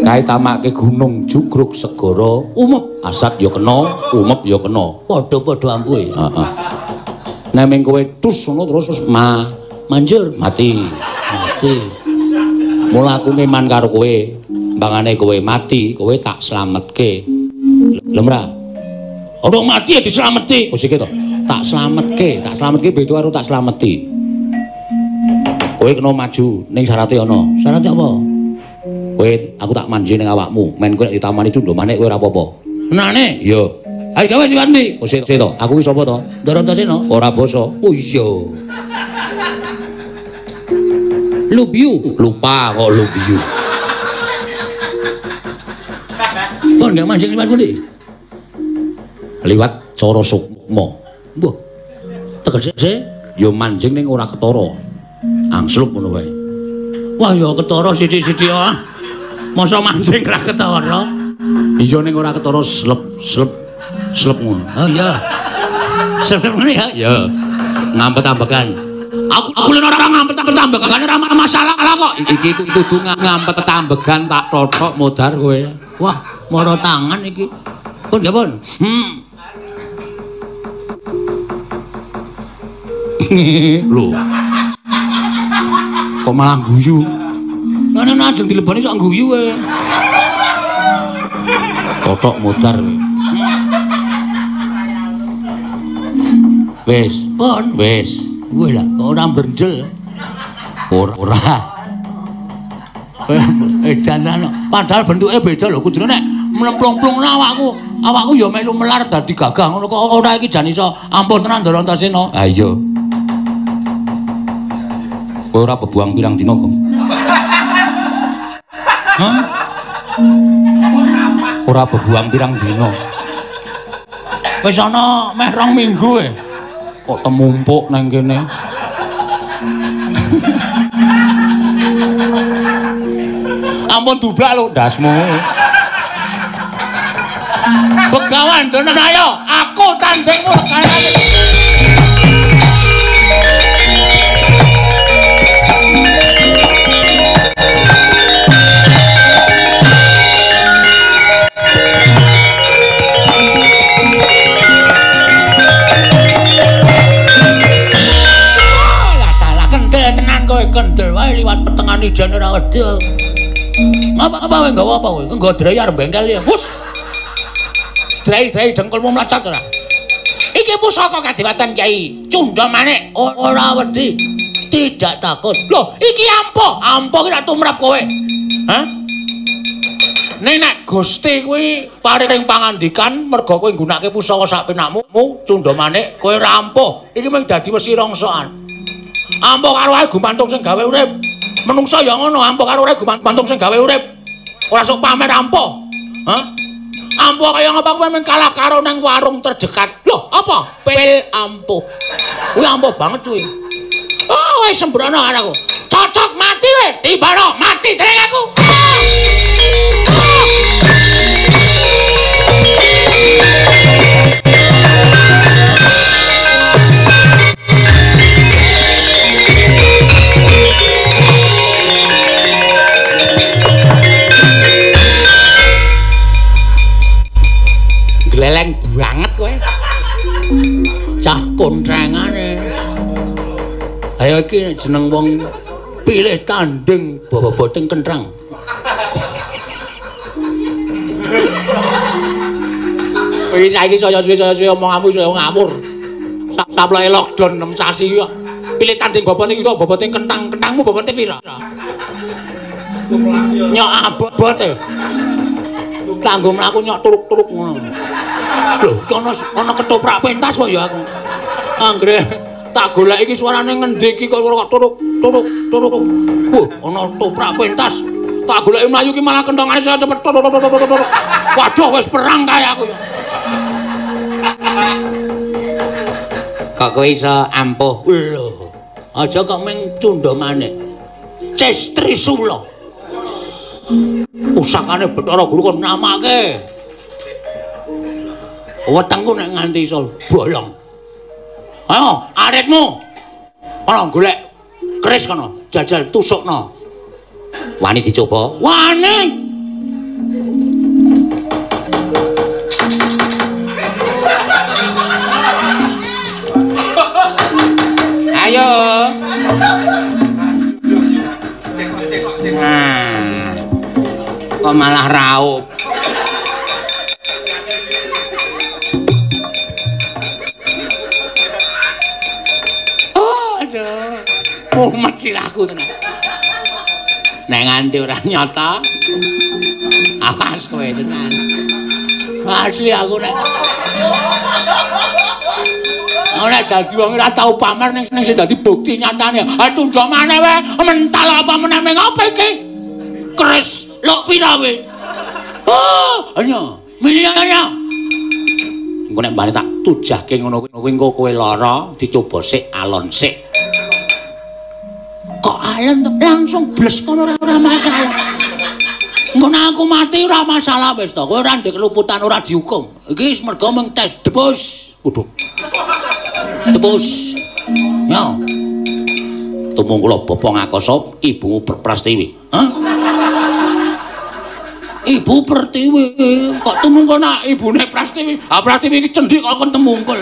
Kae tamake gunung jugruk segara umep asat ya kena, umep ya kena. Padha-padha ampuhe. Heeh. Nek ming kowe tus ngono terus manjur mati. Mula aku ngeman karo kowe. Mbangane kowe mati, kowe tak slametke. Lemra. Ora mati ya dislameti. Wis iki to. Tak slametke beda karo tak slameti. Kowe kena maju ning syaraté ana. Syarat apa? Kowe aku tak manji ning awakmu. Men kowe nek ditamani Cundha Manik kowe ora apa-apa. Enane? Iya. Ayo gawe diwanti. Wis to. Aku ki sapa to? Darantasena. Ora basa. Oh iya. Lupa kok Lubyu. Kon ndek manjing liwat pundi? Liwat Cara Sukma. Mbah. Tegese ya manjing ning ora ketara. Angslup ngono wae. Wah ya ketara sithik-sithik ah. Masa manjing ra ketara? Iya ning ora ketara slep ngono. Oh iya. Slep ngene ya? Ya. Ngampet-ambekan. Aku lho ora ngampet tambegan ora masalah kok. Iki kudu ngampet tambegan tak tothok modar kowe. Wah, mara tangan iki. Pun nggih pun. Lho. Kok malah guyu? Ngene ajeng dileboni sok guyu kowe. Tothok modar. Wis, pun wis. Wih lah, kok ora brendel. Ora. Dandan padahal bentuke beda lho, kudune nek mlemplung-plung awakku ya melu melar dadi gagah ngono kok ora iki jan iso ampun tenan Ndara Antasena. Ha iya. Kowe ora bebuang pirang dina kok? Hah? Ora bebuang pirang dina. Wis ana meh 2 minggu e. Kok temumpuk nang kene. Ampun dublak lho ndasmu. Begawan donen ayo, aku tandingmu sekarang. Kendel wae liwat pertengahan ijan ora wedi. Apa wae nggawa apa kowe? Nggo drai arep bengkel ya. Wus. Drai dengkulmu mlacat ora? Iki pusaka Kadewatan Kyai Cundha Manik ora wedi. Tidak takut. Loh, iki ampuh ki ra tumrap kowe. Hah? Nek Gusti kuwi paring pangandikan merga kowe nggunakake pusaka sak penakmu Cundha Manik kowe ra ampuh. Iki mung dadi wesi rongsokan. Ampuh karo ae gumantung sing gawe urip. Menungsa ya ngono, ampuh karo ae gumantung sing gawe urip. Ora sok pamer ampuh. Hah? Ampuh kaya ngapa kowe men kalah karo nang warung terdekat. Loh, apa? Pil ampuh. Kuwi ampuh banget kuwi. Oh, wis sembrono karo aku. Cocok mati we, tibano mati dereng aku. Gleleng banget kowe. Cah kontrengane. Ayo iki jeneng wong pilih tanding boboting kentrang. Kowe saiki saya suwe omonganmu saya ngawur. Saplake lockdown 6 sasi kok. Pilih tanding boboting kok boboting kentangmu bobote pira? Nyok abote. Kanggo mlaku nyok turuk-turuk ngono. Lho, iki ana ketoprak pentas kok ya aku. Anggere tak golek iki suarane ngendi iki kok turuk-turuk. Wah, ana toprak pentas. Tak goleki mlayu ki malah kentongane saya cepet. Waduh, wis perang kae aku ya. Kok kowe iso ampuh? Lho, aja kok mung Cundha Manik. Cis Trisula. Pusakane Bathara Guru kon namake. Wetengku nek nganti iso bolong. Ayo, aritmu. Ana golek keris kono, jajal tusukno. Wani dicoba? Wani. Ayo. Kok malah raup. Aduh. Mumet sirahku tenan. Nek nganti ora nyata. Awas kowe tenan. Asli aku nek. Ora dadi wong ora tau pamer ning sing dadi bukti nyatane. Cundha Manik wae mental apa meneh ngopo iki? Keris lok pira we? Oh, hanya miliarnya. Engko nek bali tak tujahke ngono kuwi engko kowe lara dicoba sik alon sik. Kok alon langsung bles kono ora masalah. Engko nek aku mati ora masalah wis to. Kowe ora ndek keluputan ora dihukum. Iki wis mergo mung tes debus. Waduh. Debus. Yo. tumungkula Bapa Ngakasa, ibumu Prastiwi. Hah? Ibu Pertiwi kok tumungkul nak ibune Prastiwi. Ah Prastiwi iki cendhik kok kon tumungkul.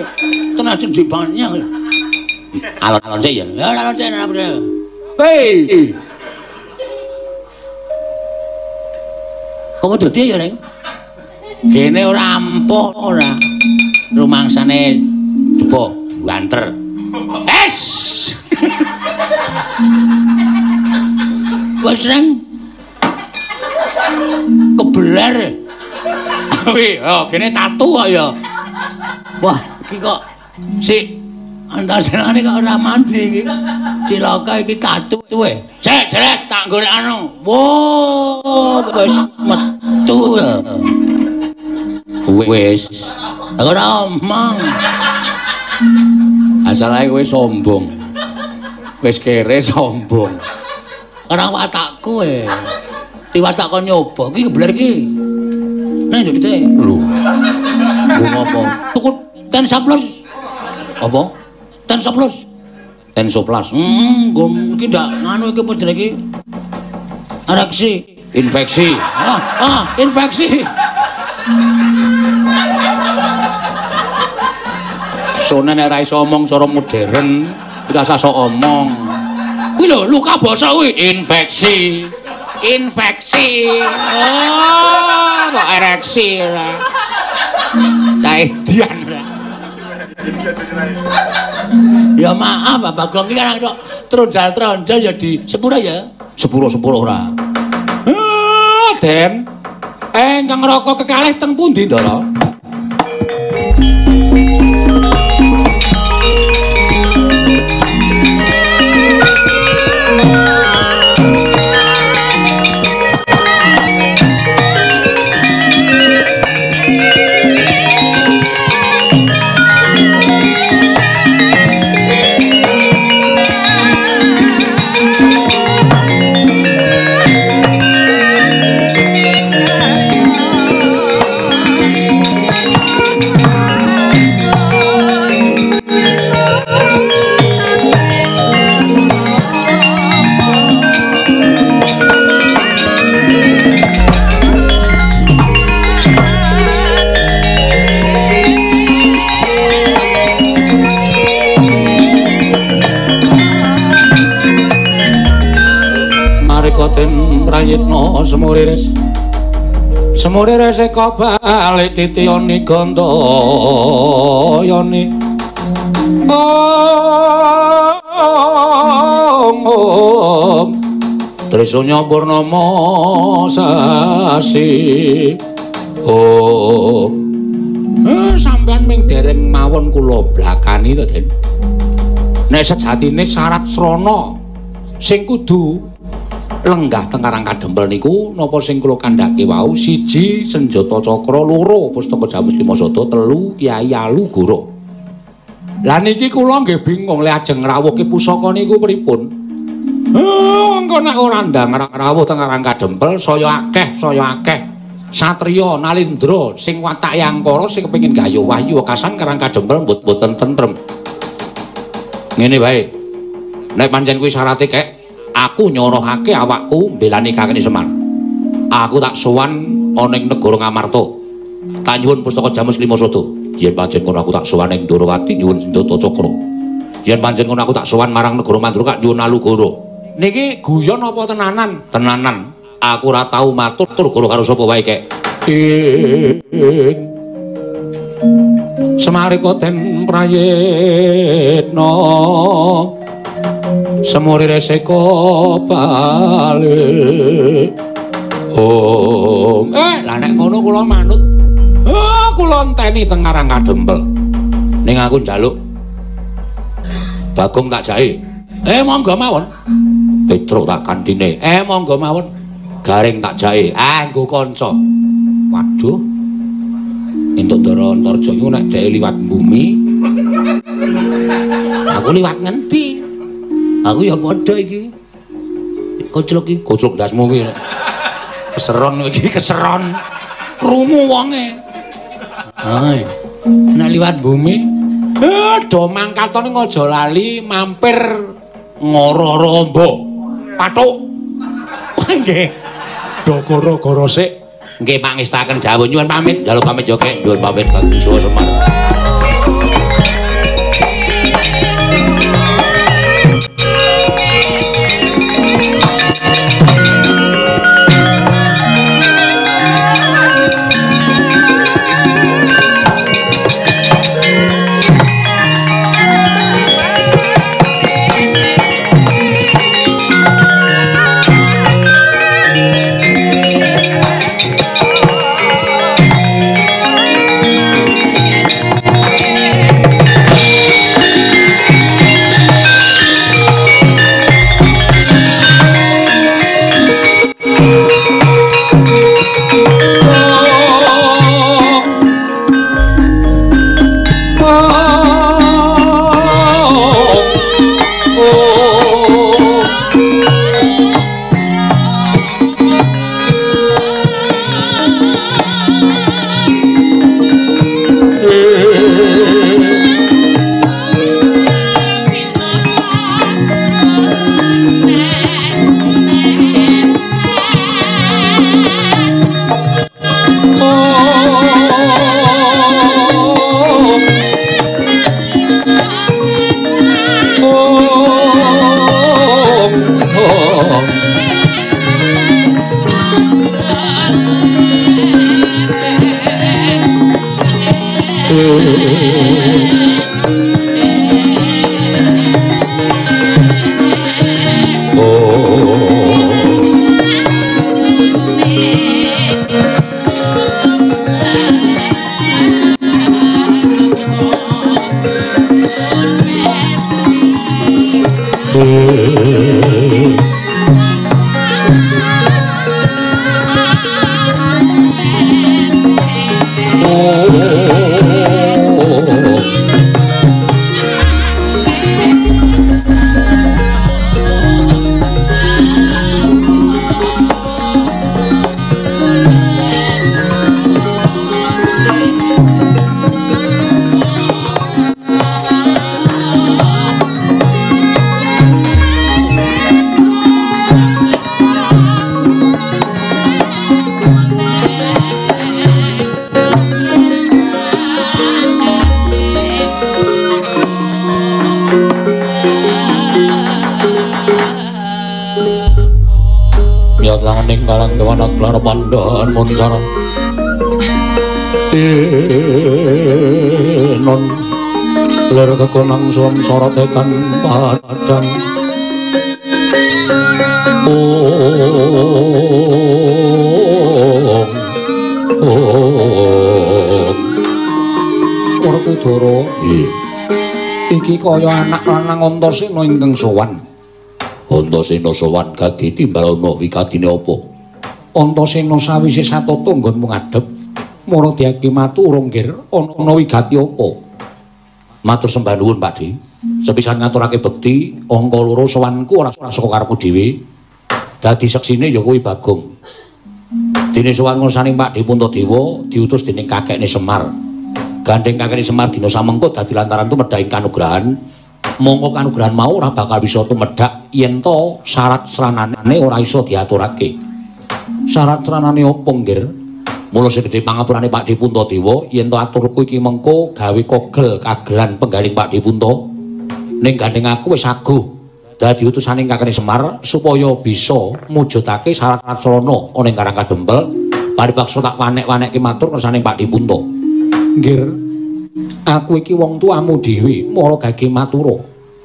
Tenan cendhik banyak. Alon-alon sik ya. Ya alon sik ana. Hei. Kok dadi ya, Reng? Kene ora ampuh ora. Rumangsane coba buanter. Es. Wes Reng. Kebeler. Wih, oh kene tatu kok ya. Wah, iki kok sik antasenane kok ora mandi iki. Cilaka iki tatu tuwe. Sik, Dret, tak golek anu. Wo, wis metu ya. Wis. Aku ora omong. Asale kowe sombong. Wis kere sombong. Ora watakku e. Tiwas tak kon nyoba iki kebeler iki. Nah yo dite. Lho. Nggo ngopo? Tuku ten saplos. Apa? Ten saplos. Ten soplas. Nggo iki ndak nganu iki apa jenenge iki? Ereksi, infeksi. Infeksi. Sonen ora iso omong cara modern, ora usah sok omong. Kuwi lho luka basa kuwi infeksi. Infeksi. Oh, kok ereksi ora. Caedian ora. Ya maaf Bapak Gong iki kan trondal-trondal ya di sepura ya. Sepuro-sepuro ora. Den. Engkang raka kekalih teng pundi, Ndara? Prayitna semuriris eka balik titiyani gandayani Trisanya Purnama sasi sampeyan ming dereng mawon kula blakani to Den. Nek sejatine syarat srana sing kudu lenggah teng Karang Kadempel niku napa sing kula kandhake wau 1 senjata cakra 2 pustaka Jamus Kimasada 3 Kyai Alu Goro. Lah niki kula nggih bingung lek ajeng ngrawuhke pusaka niku pripun. Engko nek ora ndang rawuh teng Karang Kadempel saya akeh satriya Nalindra sing watake angkara sing kepengin gayuh wahyu wekasan Karang Kadempel mboten tentrem. Ngene wae. Nek pancen kuwi syarate kek aku nyorohake awakku mbelani Kakang Semar. Aku tak sowan ana ing negara Ngamarta. Tak nyuwun pustaka Jamus Kimasada. Yen pancen ngono aku tak sowan ing Ndarawati nyuwun Sendata Cakra. Yen pancen ngono aku tak sowan marang negara Mandura nyuwun Alugoro. Niki guyon apa tenanan? Tenanan. Aku ora tau matur goro karo sapa wae kek. Semarika den prayitna semurire seka bali. Lah nek ngono kula manut. Kula enteni teng Karang Kadempel. Ning aku njaluk Bagong tak jahe. Monggo mawon. Petruk tak kandhine. Monggo mawon. Garing tak jahe. Nggo kanca. Waduh. Entuk Ndara Antarja iku nek dhek liwat bumi. Aku liwat ngendi? Aku ya padha iki. Koclok iki, koclok ndasmu iki. Keseron iki, keseron. Krungu wonge. Nek liwat bumi, do mangkatane aja lali mampir ngoro-rombo. Pathuk. Nggih. Do goro-goro sik. Nggih pangestaken dawuh nyuwun pamit, njaluk pamit joge, nyuwun pamit Kakang Jawa Semar. Pandhan muncar tinon lir kekonang suwun sorot tekan padang Werkudara iki kaya anak lanang Antasena ingkang sowan. Antasena sowan gage timbal ana wikadine apa? Antasena sawise satata nggonmu ngadhep mara diaki matur nggir ana wigati apa? Matur sembah nuwun Pakde. Sepisan ngaturake bekti angka loro sowanku ora saka karepku dhewe. Dadi seksine ya kuwi Bagong. Dene sowan ngursaning Pakde Puntadewa diutus dening kakekne Semar. Gandeng kakekne Semar dina samengko dadi lantaran tumedhaing kanugrahan. Mongko kanugrahan mau ora bakal bisa tumedhak yen to syarat sranane ora iso diaturake. Syarat sranane apa nggir? Mula sing gedhe pangapurane Pakde Puntadewa yen to aturku iki mengko gawe kogel kagelan penggaling Pakde Punta. Ning gandeng aku wis aguh dadi utusaning kakekne Semar supaya bisa mujudake syarat-syarat srana ana ing Karang Kadempel. Paripaksa tak wanek-wanekke matur kersaning Pakde Punta. Nggir, aku iki wong tuamu dhewe, mara gage matura.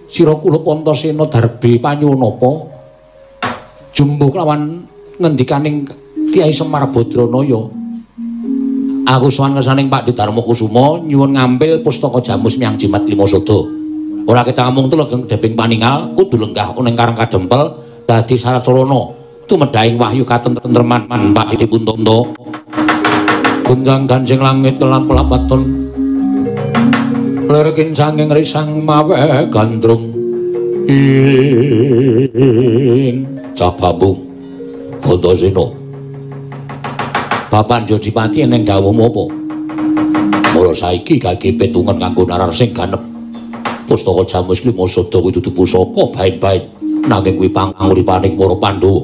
Sira kula Antasena Darbe Panyunapa jumbuh lawan ngendikaning Kyai Semar Badranaya. Aku sowan kersaning Pakde Darmakusuma nyuwun ngambil pustaka jamus miyang Jimat Lima Sada. Ora kita ngomong tu Legeng Deping Paningal kudu lenggah ning Karang Kadempel dadi syarat sarana tumedhaing wahyu katentreman Pakde Punta. Gunjang gancing langit kelap-kelap waton lir kincanging risang mawe gandrung ing cah bambung Antasena. Bapak Jodipati eneng dawuhmu apa? Mula saiki gage petungen kanggo narar sing ganep Pustaka Jamus Klima Sada kuwi dudu pusaka bain-bain nanging kuwi panguripaning para Pandhawa.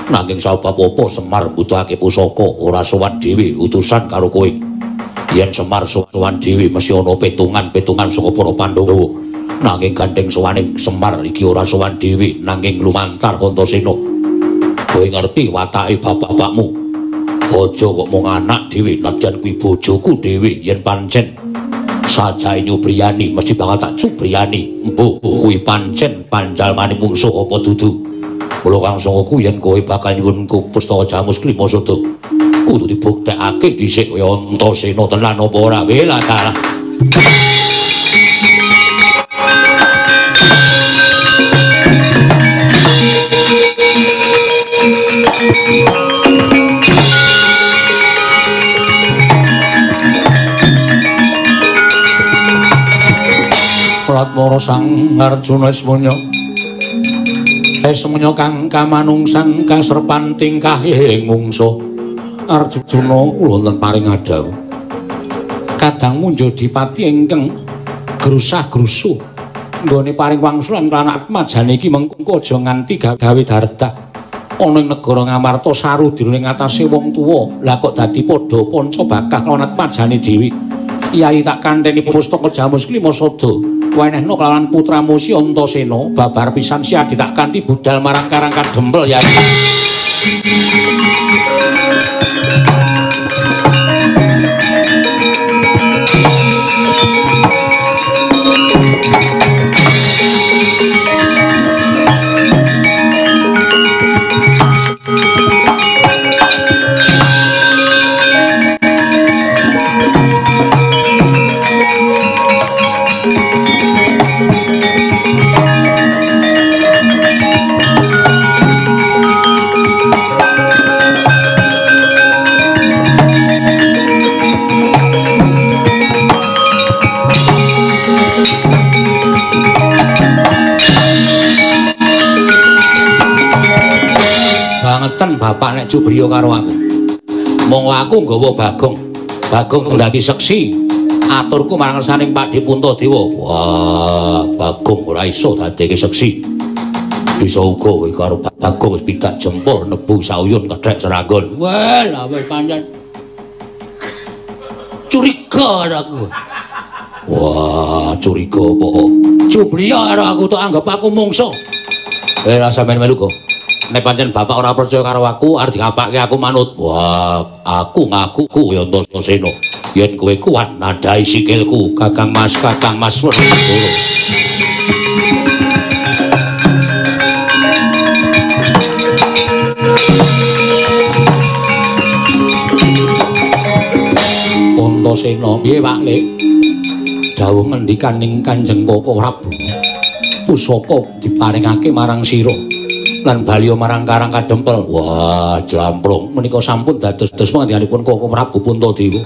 Nanging sabab apa Semar mbutuhake pusaka ora sowan dhewe utusan karo kowe. Yen Semar sowan dhewe mesti ana petungan saka para Pandhawa. Nanging gandeng sowaning Semar iki ora sowan dhewe nanging lumantar Antasena. Kowe ngerti watake bapak-bapakmu. Aja kok mung anak dhewe, najan kuwi bojoku dhewe yen pancen sajae nyubriyani mesti bakal tak cubriyani. Embuh kuwi pancen panjalmane mungsuh apa dudu. Mula kang sangka yen kowe bakal nyuwunku Pustaka Jamus Klima Sada kudu dibuktekake dhisik kaya Antasena tenan apa ora. Wela dalah. Pratmara Sang Arjuna Esmanya Esmanya kang kamanungsan kasrepan tingkahe mungsuh Arjuna kula paring adhawu kadang munjo dipati ingkang grusah-grusuh nggone paring wangsulan anak majane iki mengko aja nganti gawe dardah ana ing negara Ngamarta saru diruning atase wong tuwa lah kok dadi padha panca bakah kelawan majane dhewe. Yai tak kandheni Pustaka Jamus Klima Sada wenehna kelawan putramu si Antasena babar pisan si adi tak kanthi budal marang Karang Kadempel Yai. Bapak nek cubriya karo aku. Monggo aku nggawa Bagong. Bagong dadi seksi. Aturku marang ngersaning Pakde Puntadewa. Wah, Bagong ora iso dadeke seksi. Bisa uga kowe karo Bagong wis pidak jempol nebu sauyun kedhek seranggon. Wah, lah wis pancen curiga aku. Wah, curiga apa? Cubriya karo aku tok anggap aku mungsuh. Ora sampeyan melu kok. Nek pancen bapak ora percaya karo aku, arep dikapake aku manut. Wah, aku ngaku ku Antasena. Yen kowe kuat nadai sikilku, Kakang Mas Werkudara. Antasena, piye Pak Lek? Dawuh ngendikan ning Kanjeng Koko Prabu. Pusaka diparingake marang sira. Lan baliya marang Karang Kadempel. Wah, jlamprung menika sampun dados pangandikanipun Koko Prabu Puntadewa.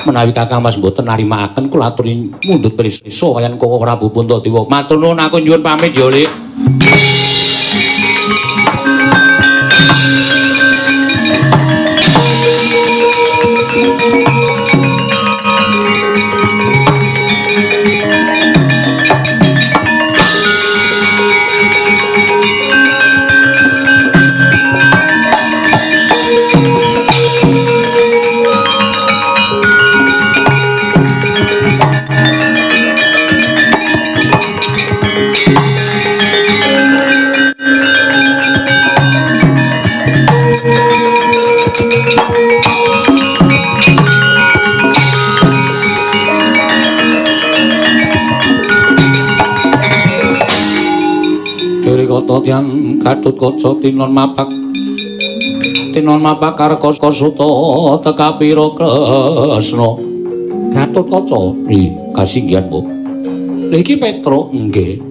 Menawi Kakang Mas mboten narimaken kula aturi mundhut prisa kaliyan Koko Prabu Puntadewa. Matur nuwun aku nyuwun pamit ya, Lik. Tiyang Gatotkaca tinon mapak Karkasa Suta teka pira Kresna. Gatotkaca nggih kasinggihan Bu. Lha iki Petruk nggih.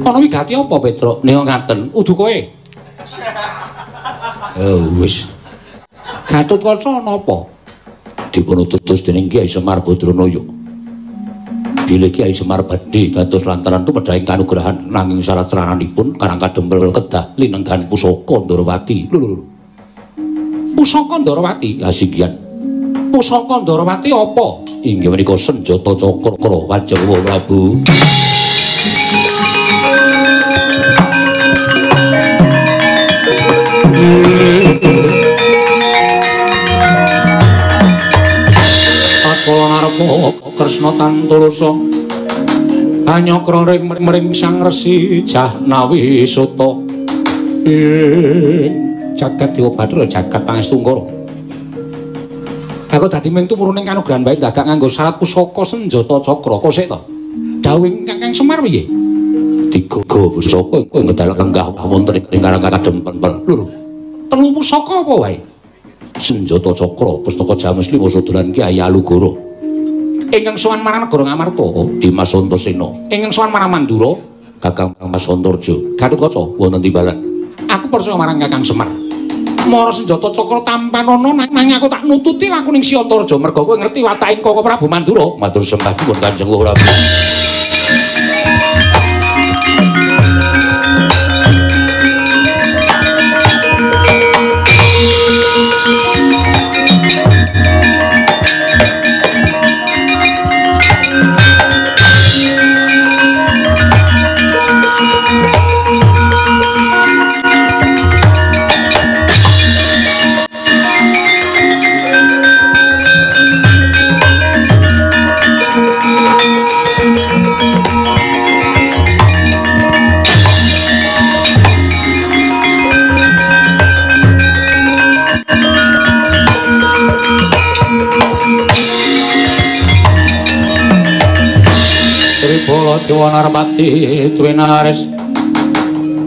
Ana wigati apa Petruk? Nek ngaten udu kowe. Wis. Gatotkaca napa? Dipun utus dening Kyai Semar Badranaya. Bilih Kyai Semar badhe dados lantaran tumedhahing kanugrahan nanging syarat serananipun Karang Kadempel kedah linenggan pusaka Ndarawati. Lho. Pusaka Ndarawati kasinggihan. Pusaka Ndarawati apa? Inggih menika senjata cakra Kanjeng Prabu. Kala narpa Kresna Tantulasa hanyakra ring Sang Resi Jahnawi Suta jagat Dewa Bathara jagat Pangestungkara. Aku dadi ming tumuruning kanugrahan wae dadak nganggo syarat pusaka senjata cakra kosek to. Dawuh Kakang Semar piye? Tiga pusaka kowe ngedal lenggah wonten ing karang kadempen lho. Telu pusaka apa wae? Senjata cakra pustaka Jamus Liwa Sodolan Kyai Alugara. Ingkang sowan marang negara Ngamarta Dimas Antasena. Ingkang sowan marang Mandura Kakang Mas Antarja. Gatotkaca wonten timbalan. Aku percaya marang Kakang Semar. Mara senjata cakra tampan ana nang aku tak nututi lakuning Si Antarja merga kowe ngerti wataking Koko Prabu Mandura. Matur sembah nuwun Kanjeng Prabu. Dewa Narpati Tuwinares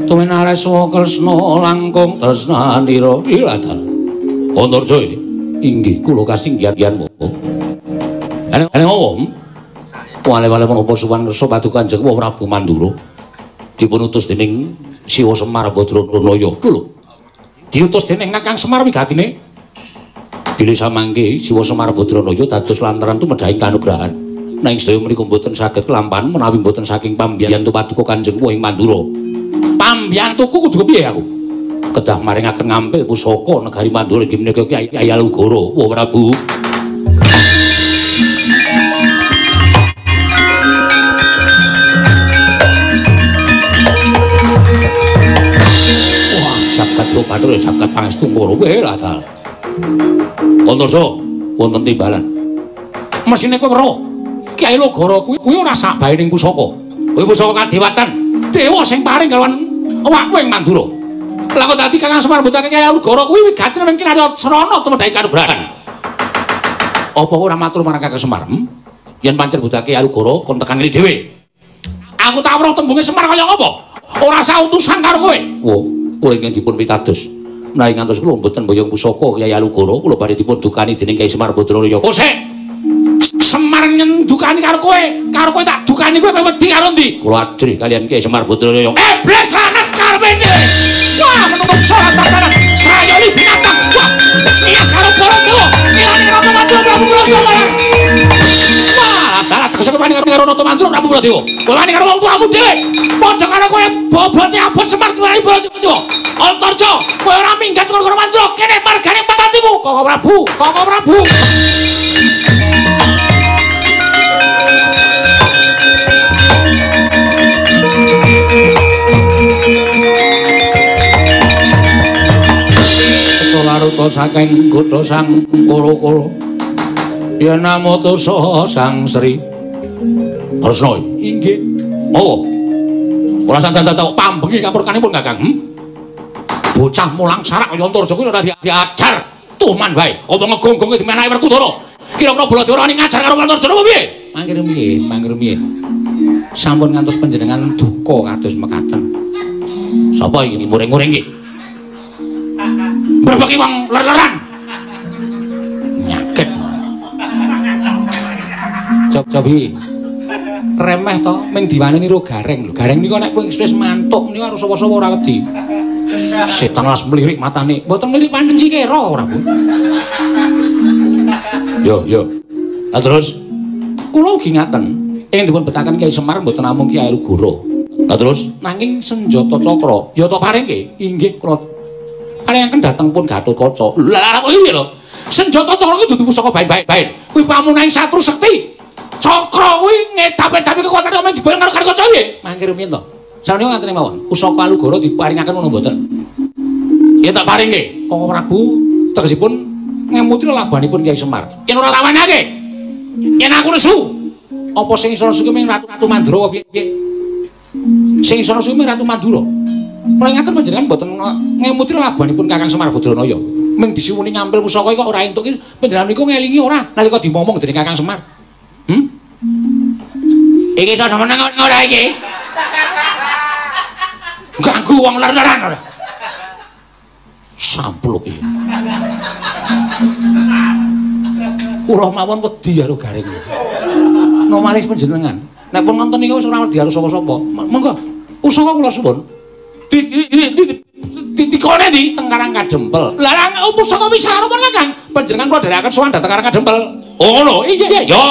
Kresna langkung tresnanira Iladal Antarja inggih kula kasinggihan ana om wale-wale menapa suwan kersa paduka Kanjeng Prabu Mandura dipun utus dening Siwa Semar Badranaya lho diutus dening Kakang Semar wigatine bilih samangke Siwa Semar Badranaya dados lantaran tumedhahing kanugrahan. Nanging sedaya menika mboten saged kelampahan menawi mboten saking pambiyantu paduka Kanjeng Wahing Mandura. Pambiyantuku kudu kepiye aku? Kedah maringaken ngampil pusaka negari Mandura inggih menika Kyai Alugara, Wah Prabu. Wah, jagat Dewa Bathara jagat Pangestungkara weladal. Antarja wonten timbalan. Mesine kowe weruh Kyai Alugara kuwi ora sak bae ning pusaka. Kuwi pusaka kadewatan dewa sing paring kalawan awakku ing Mandura. Lah kok dadi Kakang Semar mbutake Kyai Alugara kuwi wigatine mengki ada srana tumedhaing kanugrahan. Apa ora matur marang Kakang Semar? Yen pancen mbutake Kyai Alugara kon tekan ngene dhewe. Aku tak weruh tembunge Semar kaya apa? Ora sautusan karo kowe. Wo, kowe ingkang dipun pitados. Menawi ngantos kula mboten mboyong pusaka Kyai Alugara, kula badhe dipun dukani dening Kyai Semar Badranaya. Kosek Semar nyendukani karo kowe tak dukani kowe wedi karo ndi? Kula ajri kalian Kyai Semar Badranaya. Iblis lanang karepe iki. Wah, menungso salat tatanan sayoli binatang. Wah, nias karo Baladewa. Kirane Rama Mandura Prabu Baladewa. Wah, dalah tegese kowe wani karo Rama Mandura Prabu Baladewa. Kowe wani karo wong tuamu dhewe. Padha karo kowe bobote abot Semar kuwi Baladewa. Antarja, kowe ora minggat karo Rama Mandura. Kene margane pamatimu, Koko Prabu. Koko Prabu. Laruta saking kutha Sang Kala yen namoto saha Sang Sri Kresna inggih oh ora sandan tak pambengi kapurkanipun Kakang bocah mulang sarak kaya Antarja kuwi ora diajar tuman wae apa ngegongonge dimenahi Werkudara kira-kira Baladewa ora ngajar karo Antarja napa piye mangkir miye sampun ngantos panjenengan duka kados mekaten sapa iki muring-muring iki berbagi wong ler-leran nyakit cobi remeh to ming diwaneni ro gareng lho gareng niku nek wis mantuk niku karo sapa-sapa ora wedi setan las mlirik matane mboten mlirik pancen sikira ora Bu yo terus kula ugi ngaten ing dipun betaken Kyai Semar mboten namung Kyai Alugara terus nanging senjata cakra ya ta paringke inggih kula yang kan datang pun Gatotkaca. Lah kok iki lho. Senjata cakra kuwi dudu pusaka bain-bain. Kuwi pamunaing satru sekti. Cakra kuwi ngedapi kekuatan omeng dibayang karo Karkaca piye? Mangke rumiyin to. Sanika ngantene mawon. Pusaka Alugara diparingaken ngono mboten? Ya tak paringe. Kanggo Prabu tegesipun ngemuti labanipun Kyai Semar. Yen ora tak wenehake. Yen aku nesu. Apa sing isa nesu ming Ratu Mandura piye? Sing isa nesu ming Ratu Mandura. Mulai ngaten panjenengan mboten ngemuti labanipun Kakang Semar Badranaya. Ming disiwuni ngampil pusaka kok ora entuk iki panjenengan niku ngelingi ora nalika dimomong dening Kakang Semar. Iki iso meneng ora iki? Ganggu wong ler-leran ora. Sampluk iki. Kula mawon wedi karo garing. Nomalis panjenengan. Nek pun nonton iki wis ora wedi karo sapa-sapa. Monggo pusaka kula suwun. Dikone ndi teng Karang Kadempel. Lah pusaka wis sarupan Kakang. Panjenengan kula dherekaken sowan dhateng Karang Kadempel. Oh ngono. Iya. Yo.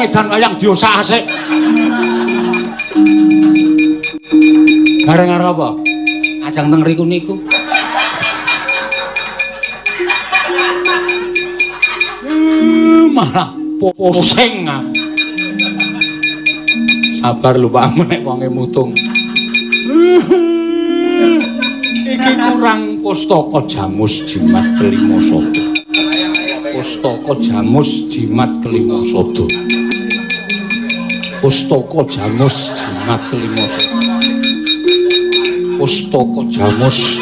Edan wayang diosak asik. Gareng arep apa? Ajang teng riku niku. Malah pusing. Sabar lho Pak nek wonge mutung. Iki kurang pustaka jamus jimat kelima sada. Pustaka jamus jimat kelima sada. Pustaka jamus jimat kelima sada. Pustaka jamus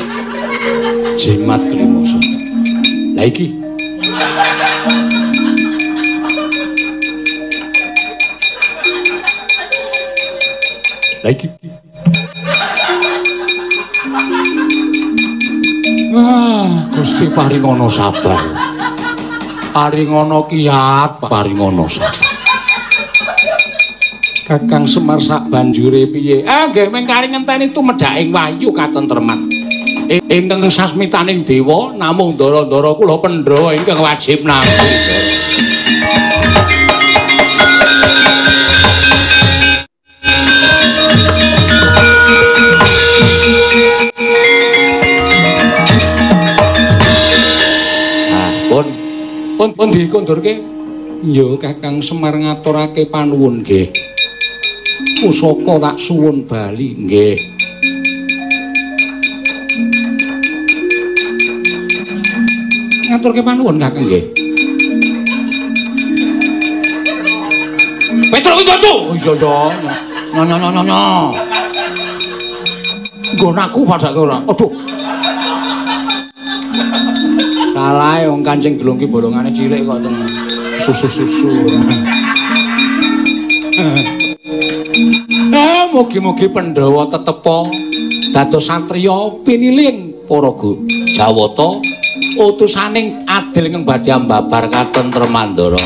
jimat kelima sada. Lah iki Gusti paringono sabar. Paringono kiat, paringono sabar. Kakang Semar sak banjure piye? Nggih mengkari ngenteni tumedhaking wayu katentreman. Ingkang sasmitaning dewa namung ndara-ndara kula Pandhawa ingkang wajib nampi. Pun dikondurke. Ya Kakang Semar ngaturake panuwun nggih. Pusaka tak suwun bali nggih. Ngaturke panuwun Kakang nggih. Petro Widodo. Oh iya. Nyo. Nggonaku padake ora. Aduh. Salah wong Kancing Gelung ki bolongane cilik kok teng susu-susu. mugi-mugi Pandhawa tetepa dados satriya piniling para Jawata utusaning adil ingkang badhe ambabar katentreman Ndara.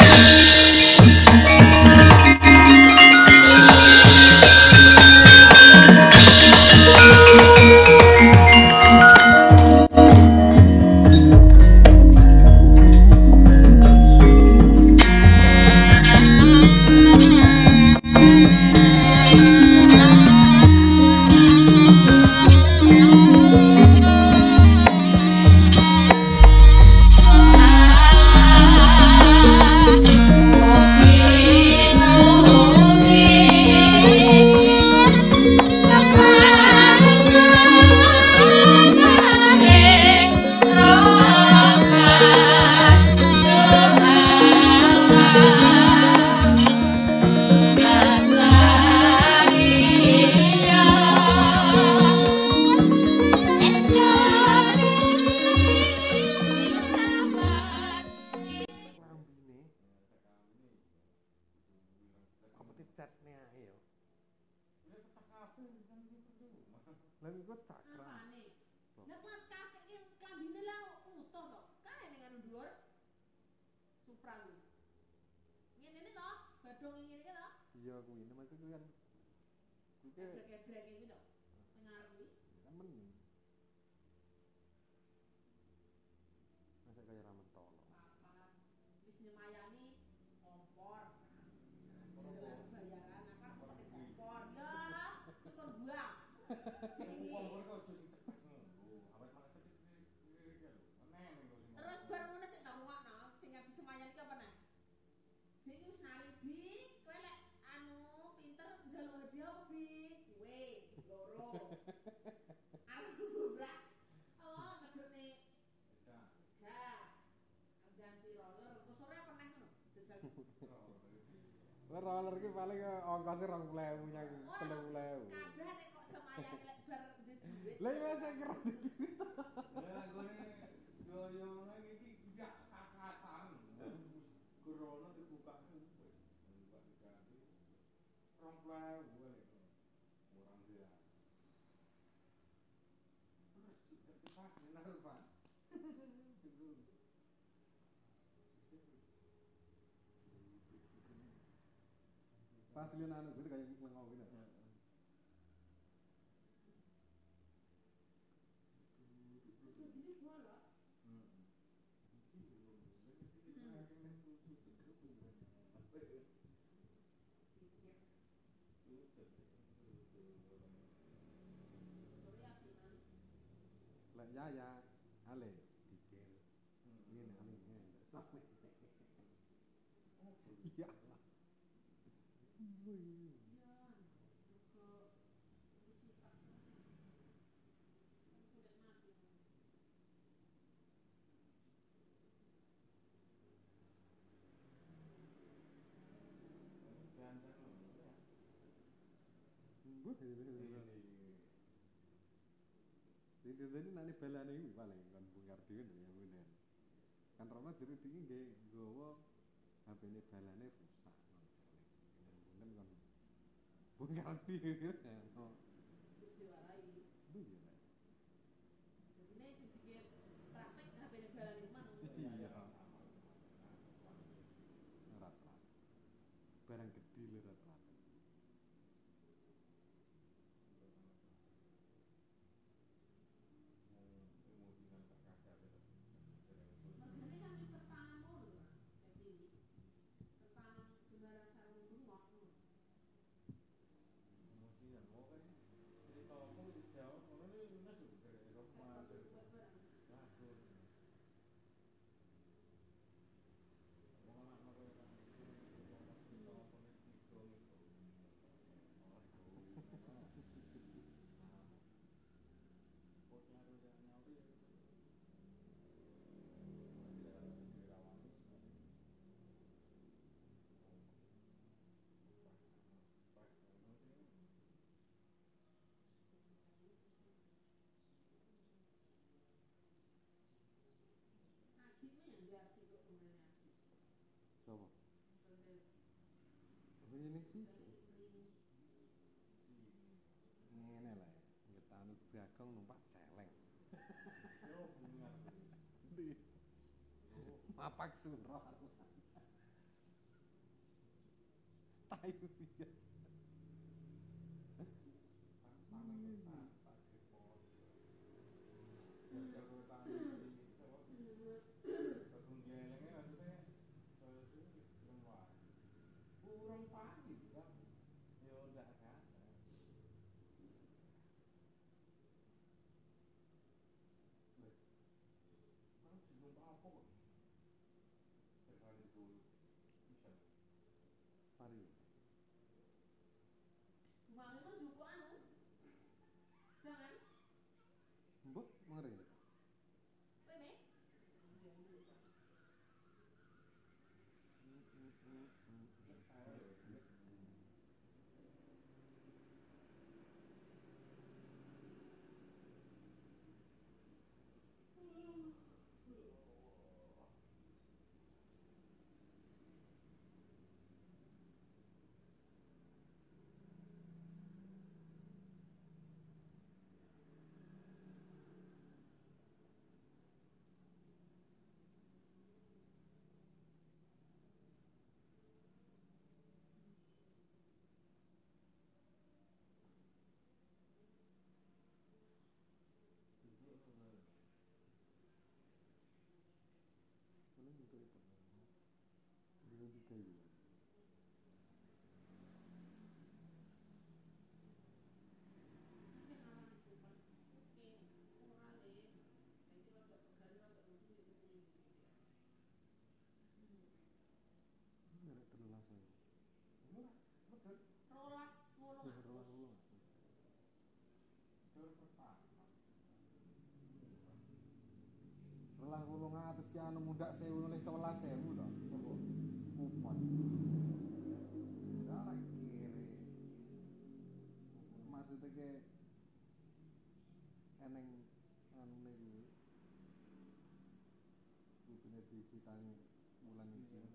Roller ki paling ongkose 20.000 nyang 30.000. Kabeh nek kok semayang lek bar duit. Lah iya saya kira. Lah gone Jaya nang iki jak kakasan. Corona dibuka buka diganti 20.000 murang dia. Terus pas benar Pak. Pas lihat anu gede kayak ngomong gini. Lah ya ale dikir. Ngene anu ngene. Iya. Jadi nanti balane iki paling kan bungkar dhewe ya ngene. Kan Rama jero iki nggih nggawa HP-ne balane rusak. Mungkin kan bungkar dhewe. Diwarai. Iya. Dadine sing dikir praktek HP-ne balane mang. Iya. Rata. Barang gede lho rata. Sopo? Ini sih. Bagong numpak celeng. Yo bungar. Ndi? Mapak sunro. Tayu piye? Kurang pagi juga. Ya udah kan. Mau sebelum apa kok? Sekali dulu bisa. Mari. Mau itu juga anu. Jangan. Mbok ngeri. Rene. Boleh untuk itu. Dulu dikayu. Merek terulas saya. Rolas wolong. Terulas ulang. Rolas wolong atus ki anu mudak 11.000 to. Kupon. Ora kiri. Maksudnya ke eneng anu niku. Kupine dicitani bulan iki.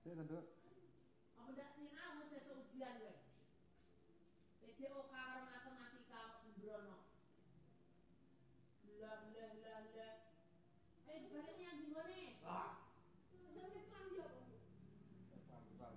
Saya tentu Apa ndak sinau sesuk ujian kowe? PJO karo matematika kok sembrono. Lah. Balik yang di ngone. Ah. Sampe kan yo. Pramuka semua.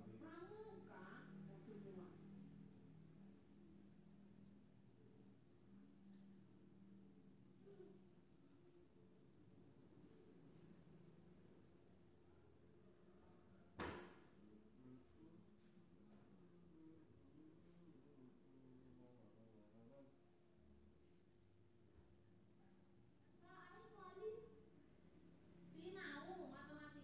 Sinau matematika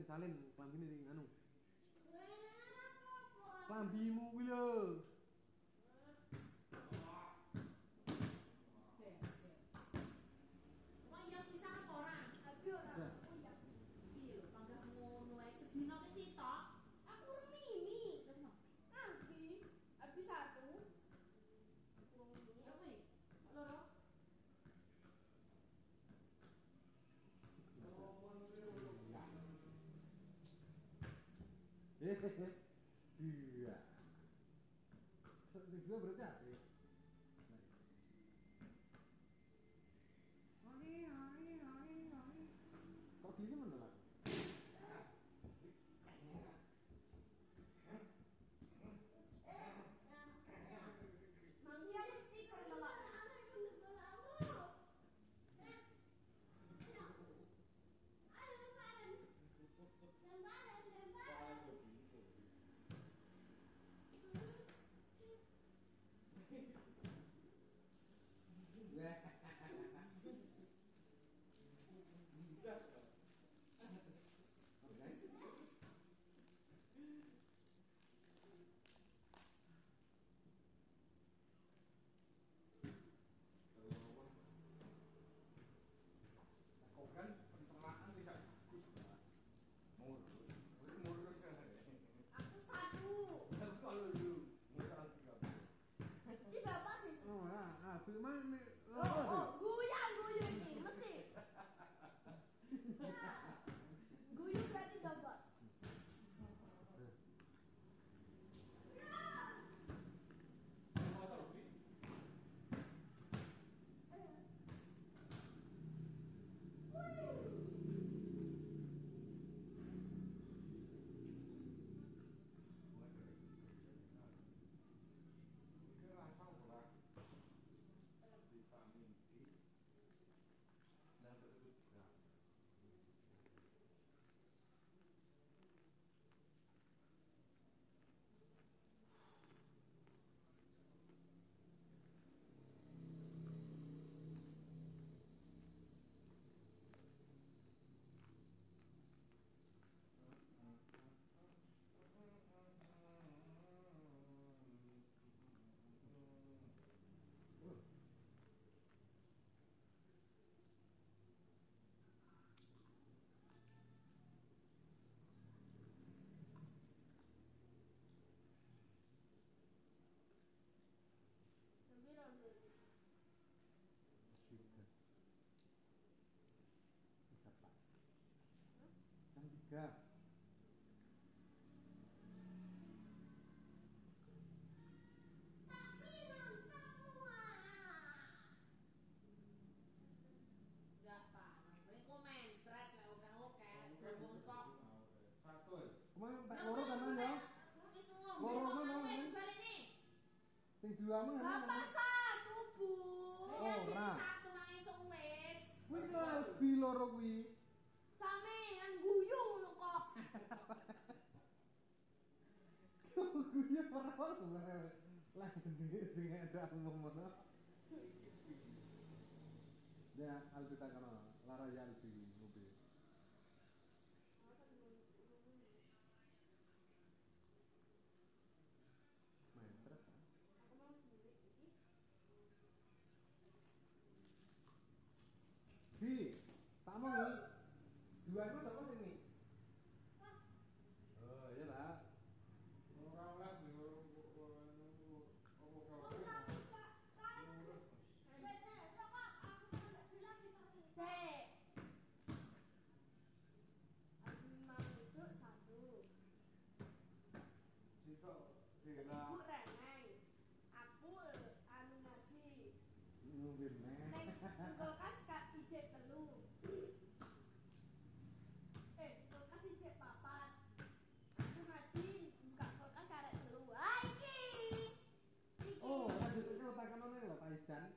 salin klambine ning anu. Klambimu kuwi lho. Sedina ke sitok, aku remini. Habis satu. Aku remini. Apa ya? Loro. Iya. Sedua berarti apa? Kok gini mana lah? Tiga. Kemarin tak loro kan ya? Loro mana? Sing dua mana? Bapak satu, Bu. Ora. Satu nang esuk wis. Kuwi lebih loro kuwi. Sampeyan guyu ngono kok. Guyu ora ono. Lah sing ada momono. Ya, Albi tak kenal. Lara ya Albi mobil. Main terus. Bi, tak mau nih. Dua itu sama sini. Oh, iya lah. Orang-orang di Aku reneng. Aku anu ngaji. Nungguin nih. Kulkas kak ijek telu. Kulkas ijek papat. Aku ngaji buka kulkas karek telu. Ah iki. Oh, lanjut ke letakkan ono lho Pak Ijan.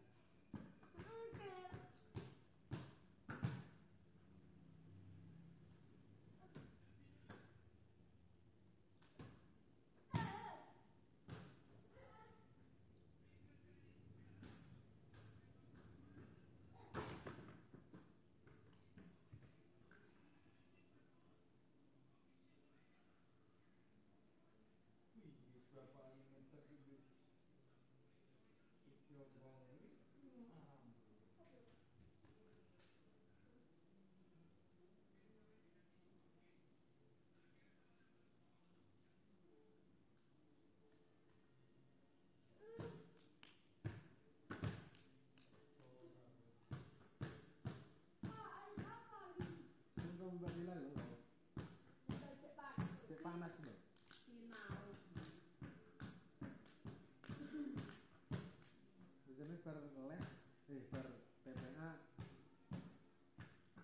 les bar TPA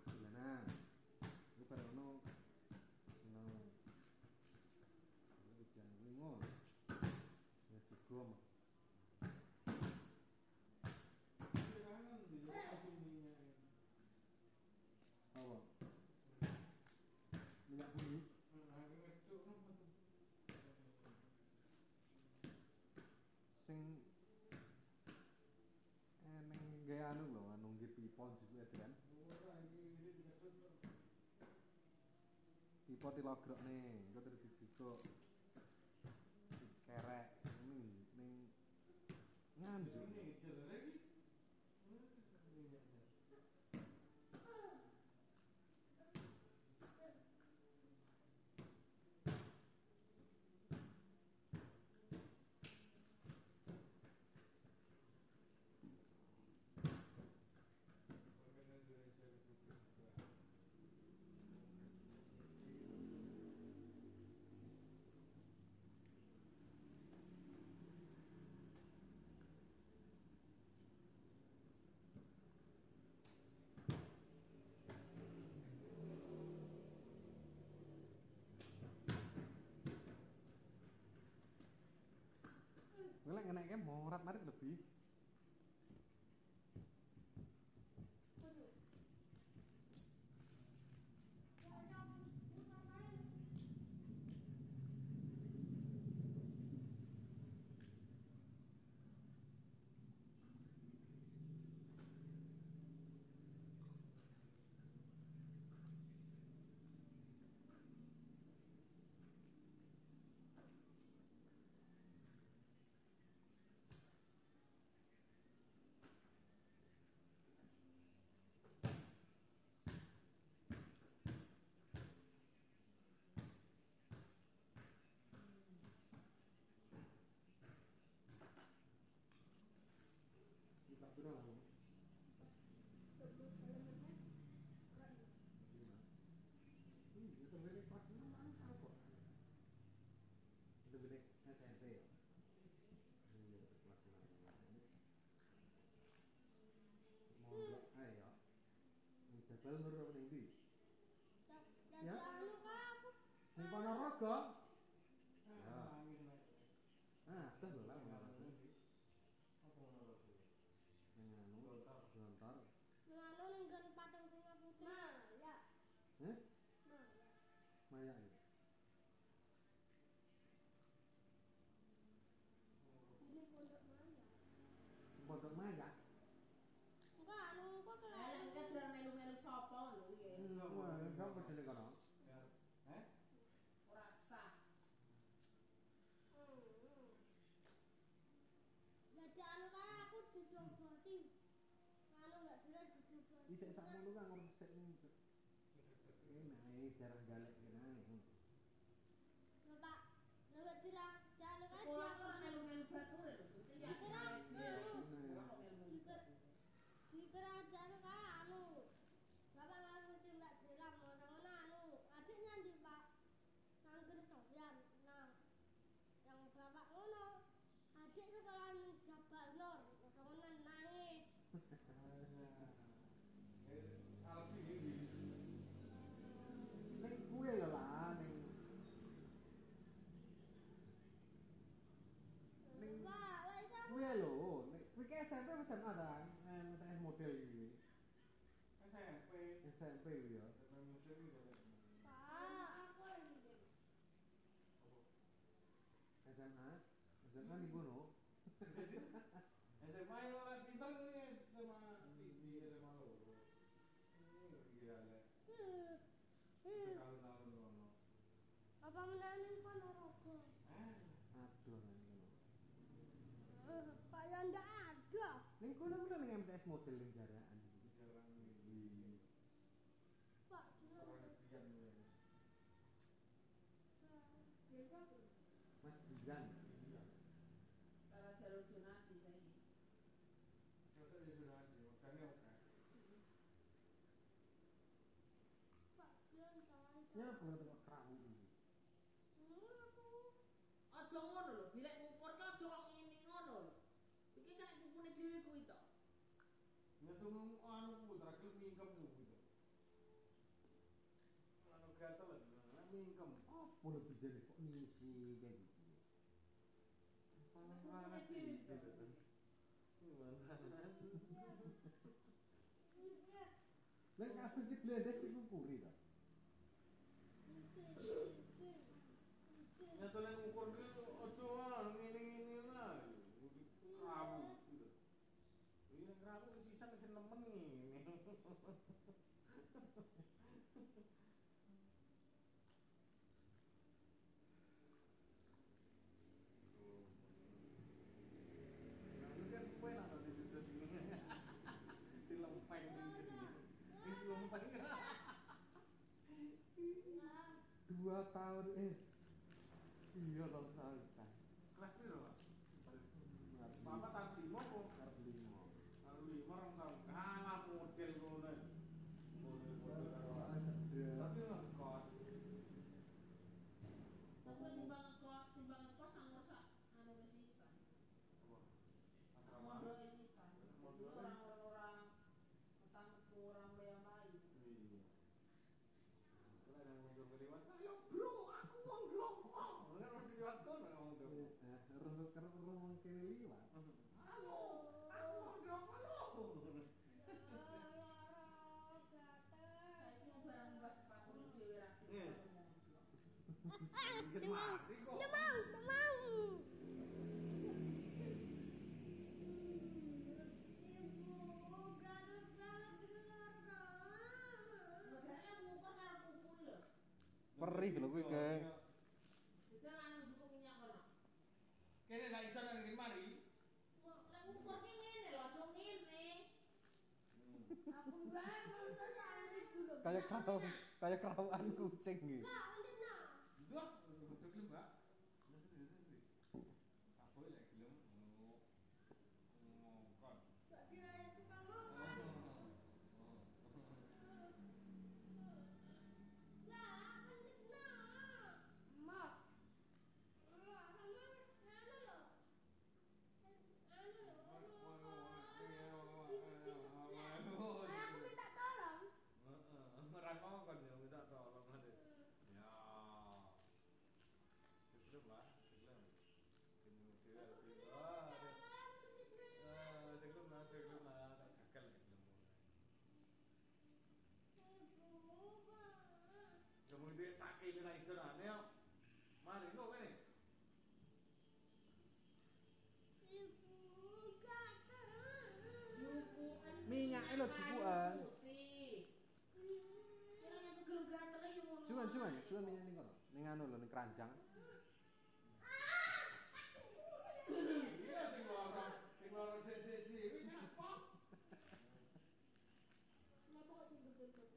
bulanan. Iku bar ono ujian wingon. Ya digom. Apa? Minyak bumi. Sing neng gaya anu lho, anu nggih pipa juga kan. Pipa tilogrokne, engko terus dijikuk. Kerek ning Nganjuk. Lek ngeneke morat marit lebih. Jabal Nur apa ning ndi? Ya. Anu apa? Ning Ponorogo. Ya. Ah, tes lho lah Ponorogo. Apa Ponorogo? Anu, Lontar. Anu ning nggon patung Bunga Putih. Maya. Heh? Maya. Maya ya. Ini Pondok Maya. Pondok Maya. Enggak, anu kok kelihatan. Lah nek melu-melu sapa lho iki. Wah, enggak pedene kono. Ya. Heh? Ora sah. Dadi anu kae aku didoboti. Anu enggak bilang didoboti. Isek sakmono kan ora sik ning. Ini darah galek kene. Lho Pak, lewat bilang anu kae dia ora melu-melu batur lho. Dikira dikira anu kae anu. Bapak langsung sing mbak bilang ngono anu. Adiknya ndi Pak? Nangger Sofian. Nah, yang bapak ngono. Adik sekolah Jabal Nur, ngono nangis. Alfi iki. Nek kuwe lho lah ning Pak, lha iki kuwe lho, nek kuwi ke SMP apa SMA ta? MTS model iki. SMP kuwi ya. Pak, aku iki. SMA ning kono. SMA yo lek pinter iki SMA tinggi SMA loro. Iya lek. Tahun-tahun ngono. Apa menane Ponorogo? Aduh nang kono. Pak ya ndak ada. Ning kono kuwi ning MTS model ning jaraan. Jarang iki. Pak, jarang. Mas Bijan. Salah jalur zonasi tadi. Jalur zonasi, makanya oke. Pak, jangan tahu. Ya, perlu tempat kerahu ini. Aja ngono lho, bilek ngukur ki aja kok ngene ngono lho. Iki kan kupune dhewe kuwi to. Untung anu putra gelem mingkem gitu. Anu gatel lagi mingkem. Apa lho bejane kok ngisi kayak gitu. Mana sih gitu. Gimana? Lah kabeh iki blendek iku kuri ta. Ya tolong ukur ki aja ngene-ngene lah. Kamu gitu. Ini kerabu sisan sing nemen ngene. Nah, kan kowe nak tadi ditus ini. Dilempeng jadi. Ini lempeng. 2 tahun iya 2 tahun kan. Kelas piro, Pak? Bapak tadi mau kok arep 5. Arep 5 rong tahun. Kalah model ngono. Model karo tapi ngekos. Tapi timbang ngekos sang anu wis sisa. Asrama sisa. Orang-orang utang kurang bayar iya. Kalau yang ngomong keliwat, ayo bro, aku mau ngelongkong. Bener mau keliwat kok ngomong tuh. Karena ngomong keliwat. Halo, aku mau ngelongkong. Saiki barang mbah sepatu dhewe ra. Tidak mau. Perih lho kuwi, Kek. Jangan cukup minyak kono. Kene sak iso nang mari. Lek ukur ki ngene lho, aja ngene. Aku bae ngono ya dulu. Kayak kerawan kucing iki. Enggak, enggak. Duh, betul gelem, Mbak. Tak boleh lek gelem ngongkon. Enggak dilaya tukang ngomong. Ora ngongkon ya minta tolong ade. Ya. Sebelum lah, sebelum. Kene dhewe sebelum lah tak gagal gelem. Kemudian tak kira itu ane yo. Mari kok kene. Ibu kata. Minyake lho jupukan. Juan minyak ning kono. Ning anu lho ning keranjang. Iya sing loro cek iki apa? Kenapa kok tiba-tiba?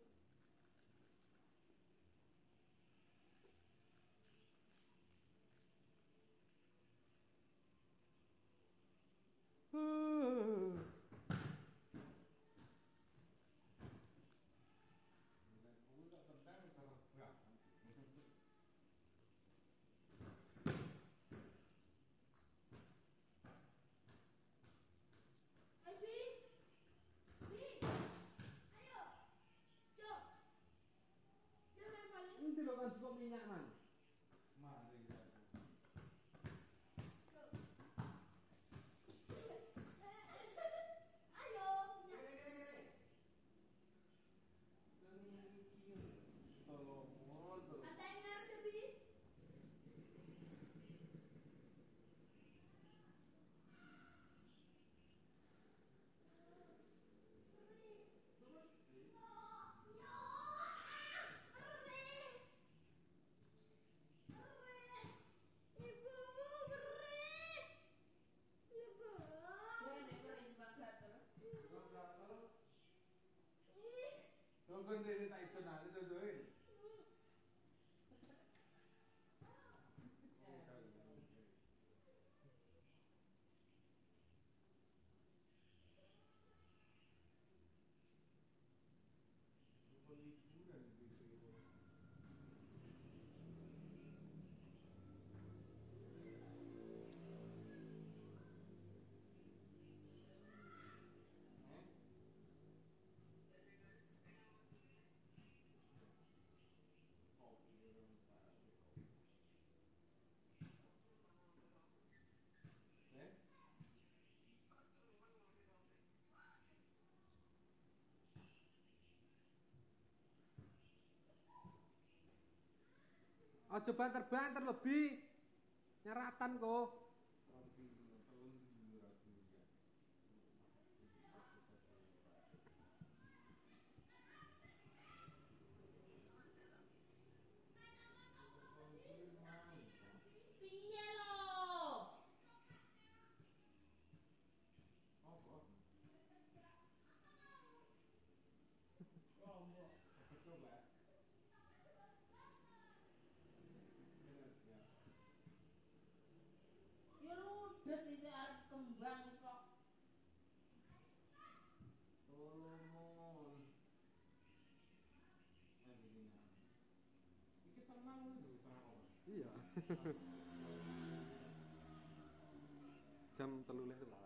Cukup minyak man. Mari kita. Ayo. Gini. Tolong, tolong. Santai ngarep, Bi. Tunggu deh tak itu nanti tuh. Aja banter-banter lebih. Nyaratan kok. Piye lho? Ya ludes iki arep kembang wis kok. Iya. Jam 3 itu lah.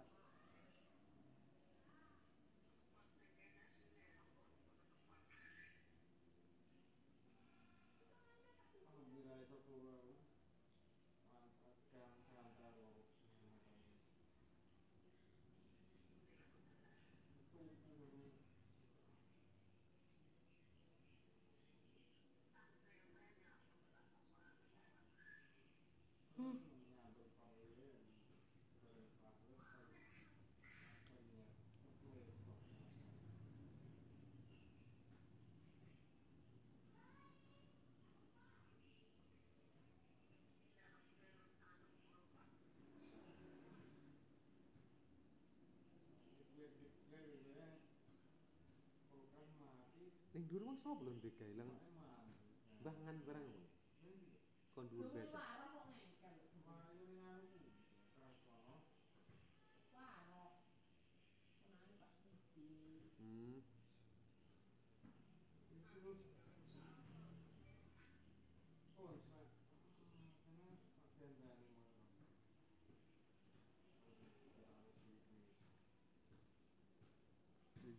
Ning dhuwur wong sapa lho ndek gawe lang. Mbah ngan barang ngono. Kon dhuwur Kuwi becak. warok kok ngengkel. Warok. Kenane Pak Sidi.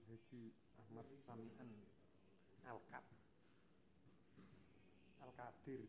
Haji Ahmad Samian Al-Qadir.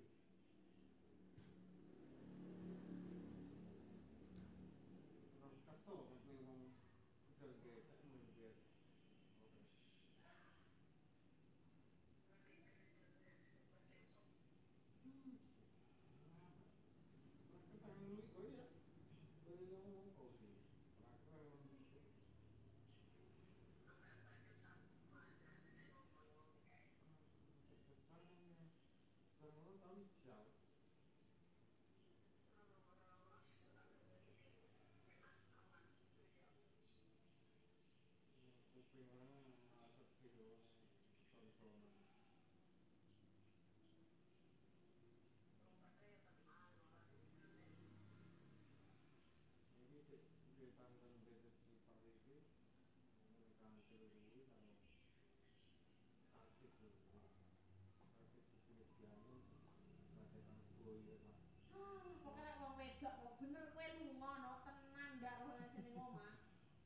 Pokoknya wong wedok kok bener kowe lunga no tenan ndak roh sing ning omah.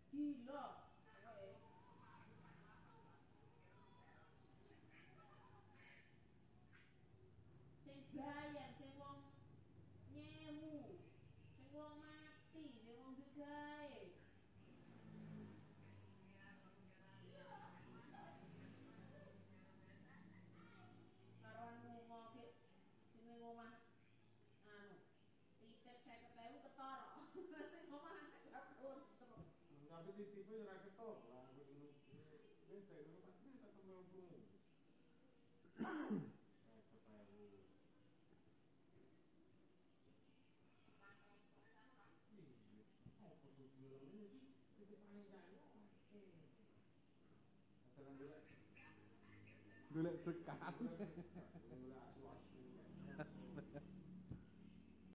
Gila. Pokoke. Sing bayar, sing wong nyemu, sing wong mati, sing wong gegawe. Karoan lunga ki sing ning omah anu titip 50.000 ketara. Ning omah antek gak koncro. Tapi titipe ora ketok lah, wis saya dulu Pak, tak tembung. Golek dekat.